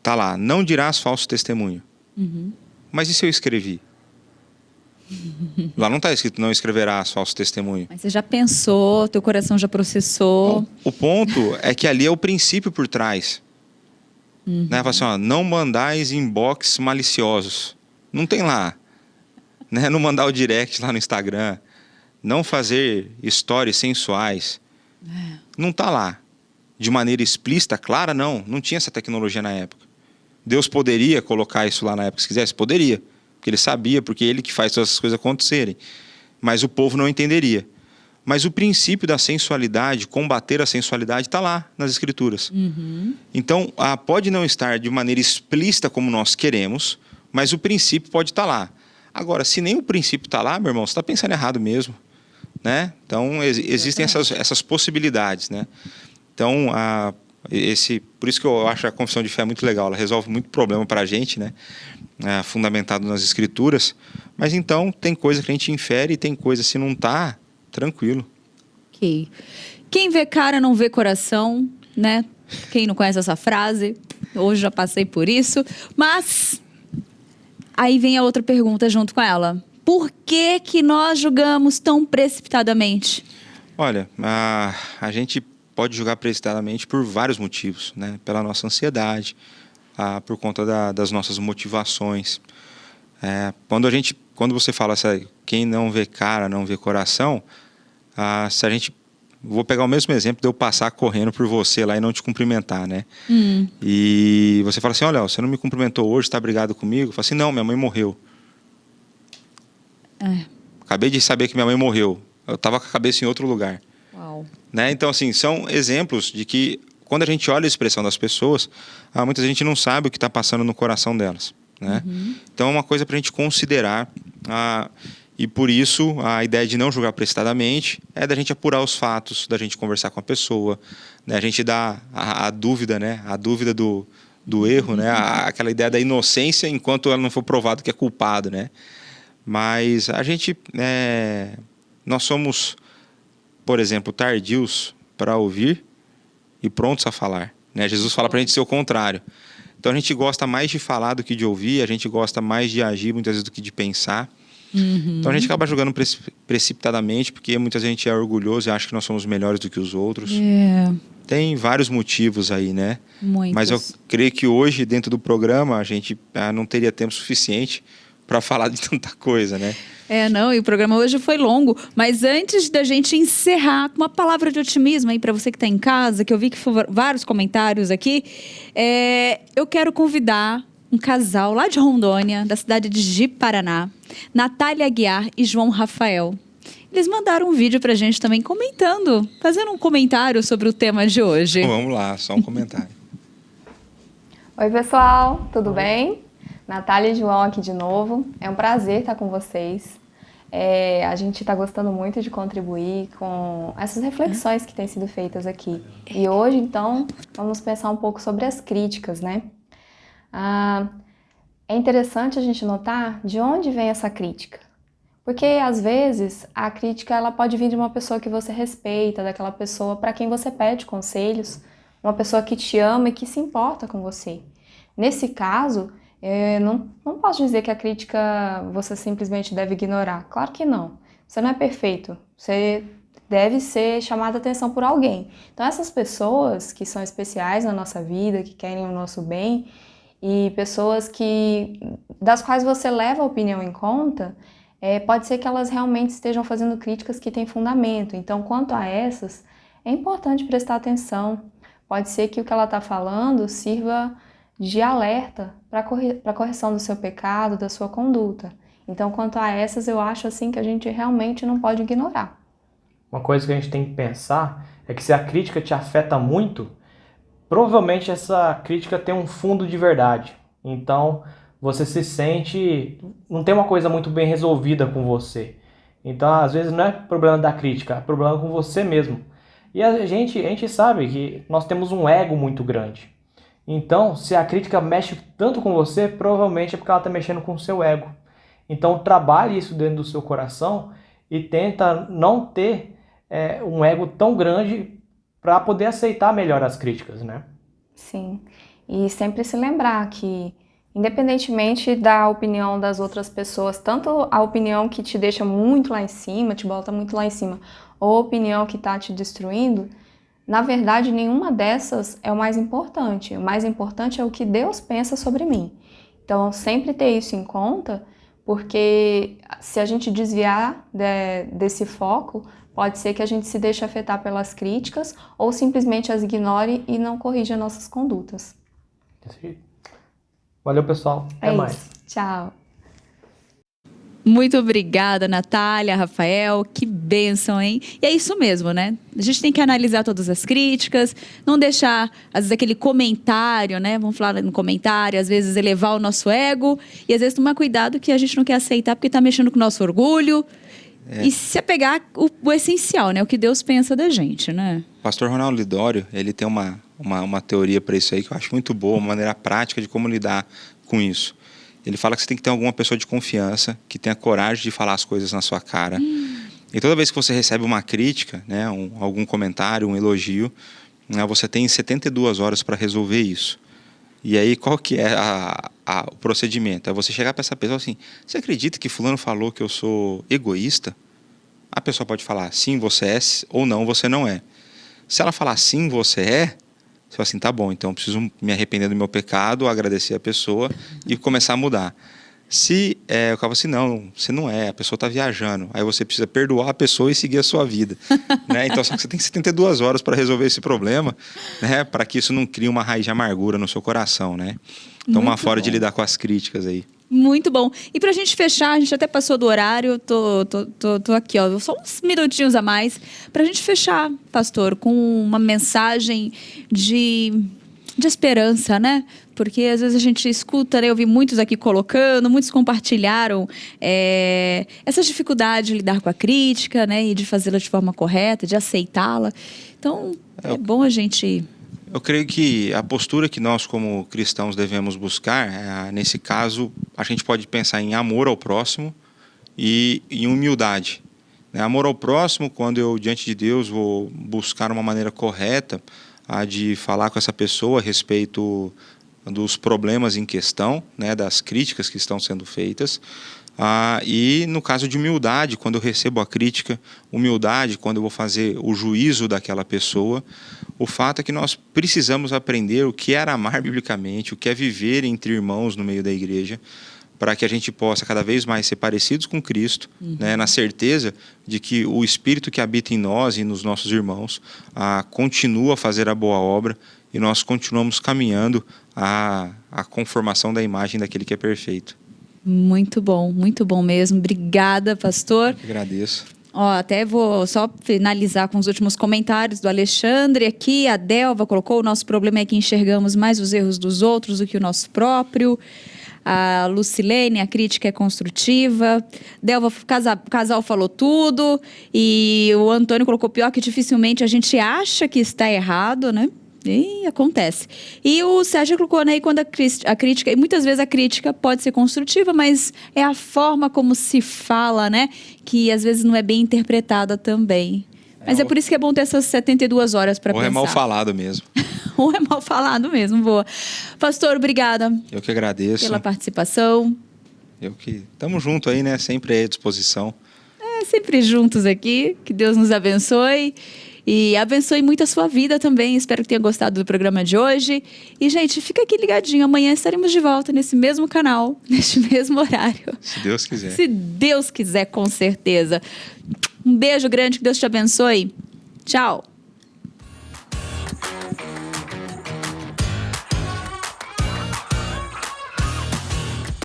B: Tá lá, não dirás falso testemunho. Mas e se eu escrevi? Lá não está escrito não escreverás falso testemunho.
A: Mas você já pensou, teu coração já processou.
B: O ponto é que ali é o princípio por trás. Né? Fala assim, não mandais inbox maliciosos. Não tem lá. Né? Não mandar o direct lá no Instagram. Não fazer stories sensuais. Não está lá. De maneira explícita, clara, não tinha essa tecnologia na época. Deus poderia colocar isso lá na época, se quisesse? Poderia. Porque ele sabia, porque ele que faz todas essas coisas acontecerem. Mas o povo não entenderia. Mas o princípio da sensualidade, combater a sensualidade, está lá nas Escrituras. Então, pode não estar de maneira explícita como nós queremos, mas o princípio pode estar lá. Agora, se nem o princípio está lá, meu irmão, você está pensando errado mesmo. Né? Então, existem essas possibilidades. Né? Então, por isso que eu acho a Confissão de Fé muito legal. Ela resolve muito problema para a gente, né? Fundamentado nas Escrituras. Mas então, tem coisa que a gente infere e tem coisa, se não está, tranquilo.
A: Ok. Quem vê cara não vê coração, né? Quem não conhece essa frase, hoje já passei por isso. Mas, aí vem a outra pergunta junto com ela. Por que nós julgamos tão precipitadamente?
B: Olha, a gente pode julgar precipitadamente por vários motivos, né? Pela nossa ansiedade, por conta das nossas motivações. Quando você fala assim, quem não vê cara, não vê coração, se a gente... Vou pegar o mesmo exemplo de eu passar correndo por você lá e não te cumprimentar, né? E você fala assim, olha, você não me cumprimentou hoje, está brigado comigo? Eu falo assim, não, minha mãe morreu. Acabei de saber que minha mãe morreu. Eu estava com a cabeça em outro lugar.
A: Uau.
B: Né? Então, assim, são exemplos de que, quando a gente olha a expressão das pessoas, muita gente não sabe o que está passando no coração delas. Né? Então, é uma coisa para a gente considerar. E por isso, a ideia de não julgar precipitadamente é da gente apurar os fatos, da gente conversar com a pessoa, né? A gente dá a dúvida, né? A dúvida do erro, né? Aquela ideia da inocência enquanto ela não for provado que é culpado, né? Mas a gente, nós somos, por exemplo, tardios para ouvir e prontos a falar. Né? Jesus fala para a gente ser o contrário. Então a gente gosta mais de falar do que de ouvir, a gente gosta mais de agir muitas vezes do que de pensar. Então a gente acaba julgando precipitadamente, porque muitas vezes a gente é orgulhoso e acha que nós somos melhores do que os outros. Tem vários motivos aí, né?
A: Muitos.
B: Mas eu creio que hoje, dentro do programa, a gente não teria tempo suficiente para falar de tanta coisa, né?
A: Não, e o programa hoje foi longo, mas antes da gente encerrar com uma palavra de otimismo aí para você que está em casa, que eu vi que foram vários comentários aqui, eu quero convidar um casal lá de Rondônia, da cidade de Ji-Paraná, Natália Aguiar e João Rafael. Eles mandaram um vídeo pra gente também comentando, fazendo um comentário sobre o tema de hoje.
B: Vamos lá, só um comentário.
C: Oi, pessoal, tudo bem? Natália e João aqui de novo. É um prazer estar com vocês. A gente está gostando muito de contribuir com essas reflexões que têm sido feitas aqui. E hoje, então, vamos pensar um pouco sobre as críticas, né? É interessante a gente notar de onde vem essa crítica. Porque, às vezes, a crítica ela pode vir de uma pessoa que você respeita, daquela pessoa para quem você pede conselhos, uma pessoa que te ama e que se importa com você. Nesse caso, não posso dizer que a crítica você simplesmente deve ignorar. Claro que não. Você não é perfeito. Você deve ser chamado a atenção por alguém. Então, essas pessoas que são especiais na nossa vida, que querem o nosso bem, e pessoas das quais você leva a opinião em conta, pode ser que elas realmente estejam fazendo críticas que têm fundamento. Então, quanto a essas, é importante prestar atenção. Pode ser que o que ela está falando sirva de alerta para a correção do seu pecado, da sua conduta. Então, quanto a essas, eu acho assim que a gente realmente não pode ignorar.
D: Uma coisa que a gente tem que pensar é que se a crítica te afeta muito, provavelmente essa crítica tem um fundo de verdade. Então, você se sente... não tem uma coisa muito bem resolvida com você. Então, às vezes, não é problema da crítica, é problema com você mesmo. E a gente sabe que nós temos um ego muito grande. Então, se a crítica mexe tanto com você, provavelmente é porque ela está mexendo com o seu ego. Então, trabalhe isso dentro do seu coração e tenta não ter um ego tão grande para poder aceitar melhor as críticas, né?
C: Sim, e sempre se lembrar que, independentemente da opinião das outras pessoas, tanto a opinião que te deixa muito lá em cima, te bota muito lá em cima, ou a opinião que está te destruindo, na verdade, nenhuma dessas é o mais importante. O mais importante é o que Deus pensa sobre mim. Então, sempre ter isso em conta, porque se a gente desviar desse foco, pode ser que a gente se deixe afetar pelas críticas ou simplesmente as ignore e não corrija nossas condutas.
D: Valeu, pessoal. Até mais.
C: Isso. Tchau.
A: Muito obrigada, Natália, Rafael, que bênção, hein? E é isso mesmo, né? A gente tem que analisar todas as críticas, não deixar, às vezes, aquele comentário, né? Vamos falar no comentário, às vezes elevar o nosso ego e, às vezes, tomar cuidado que a gente não quer aceitar porque está mexendo com o nosso orgulho. E se apegar o essencial, né? O que Deus pensa da gente, né?
B: O pastor Ronaldo Lidório, ele tem uma teoria para isso aí que eu acho muito boa, uma maneira prática de como lidar com isso. Ele fala que você tem que ter alguma pessoa de confiança, que tenha coragem de falar as coisas na sua cara. E toda vez que você recebe uma crítica, né, algum comentário, um elogio, né, você tem 72 horas para resolver isso. E aí, qual que é o procedimento? É você chegar para essa pessoa assim, você acredita que fulano falou que eu sou egoísta? A pessoa pode falar, sim, você é, ou não, você não é. Se ela falar, sim, você é, você fala assim, tá bom, então eu preciso me arrepender do meu pecado, agradecer a pessoa e começar a mudar. Se eu falo assim, não, você não é, a pessoa está viajando. Aí você precisa perdoar a pessoa e seguir a sua vida. Né? Então, só que você tem 72 horas para resolver esse problema, né? Para que isso não crie uma raiz de amargura no seu coração, né? Então, uma forma de lidar com as críticas aí.
A: Muito bom. E pra gente fechar, a gente até passou do horário, tô aqui, ó, só uns minutinhos a mais, pra gente fechar, pastor, com uma mensagem de esperança, né? Porque às vezes a gente escuta, né? Eu vi muitos aqui colocando, muitos compartilharam essa dificuldade de lidar com a crítica, né? E de fazê-la de forma correta, de aceitá-la. Então, é bom a gente...
B: Eu creio que a postura que nós, como cristãos, devemos buscar, nesse caso, a gente pode pensar em amor ao próximo e em humildade. Amor ao próximo, quando eu, diante de Deus, vou buscar uma maneira correta de falar com essa pessoa a respeito dos problemas em questão, né, das críticas que estão sendo feitas. E no caso de humildade, quando eu recebo a crítica, humildade quando eu vou fazer o juízo daquela pessoa, o fato é que nós precisamos aprender o que é amar biblicamente, o que é viver entre irmãos no meio da igreja, para que a gente possa cada vez mais ser parecidos com Cristo, né, na certeza de que o Espírito que habita em nós e nos nossos irmãos continua a fazer a boa obra e nós continuamos caminhando à conformação da imagem daquele que é perfeito. Muito
A: bom mesmo. Obrigada, pastor.
B: Eu agradeço.
A: Até vou só finalizar com os últimos comentários do Alexandre aqui. A Delva colocou: o nosso problema é que enxergamos mais os erros dos outros do que o nosso próprio. A Lucilene: a crítica é construtiva. Delva: o casal falou tudo. E o Antônio colocou: pior que dificilmente a gente acha que está errado, né? E acontece. E o Sérgio colocou, né, quando a crítica, e muitas vezes a crítica pode ser construtiva, mas é a forma como se fala, né, que às vezes não é bem interpretada também. Mas é por isso que é bom ter essas 72 horas para pensar.
B: Ou é mal falado mesmo.
A: Ou é mal falado mesmo, boa. Pastor, obrigada.
B: Eu que agradeço.
A: Pela participação.
B: Estamos juntos aí, né, sempre à disposição.
A: Sempre juntos aqui. Que Deus nos abençoe. E abençoe muito a sua vida também. Espero que tenha gostado do programa de hoje. E, gente, fica aqui ligadinho. Amanhã estaremos de volta nesse mesmo canal, neste mesmo horário.
B: Se Deus quiser.
A: Se Deus quiser, com certeza. Um beijo grande, que Deus te abençoe. Tchau.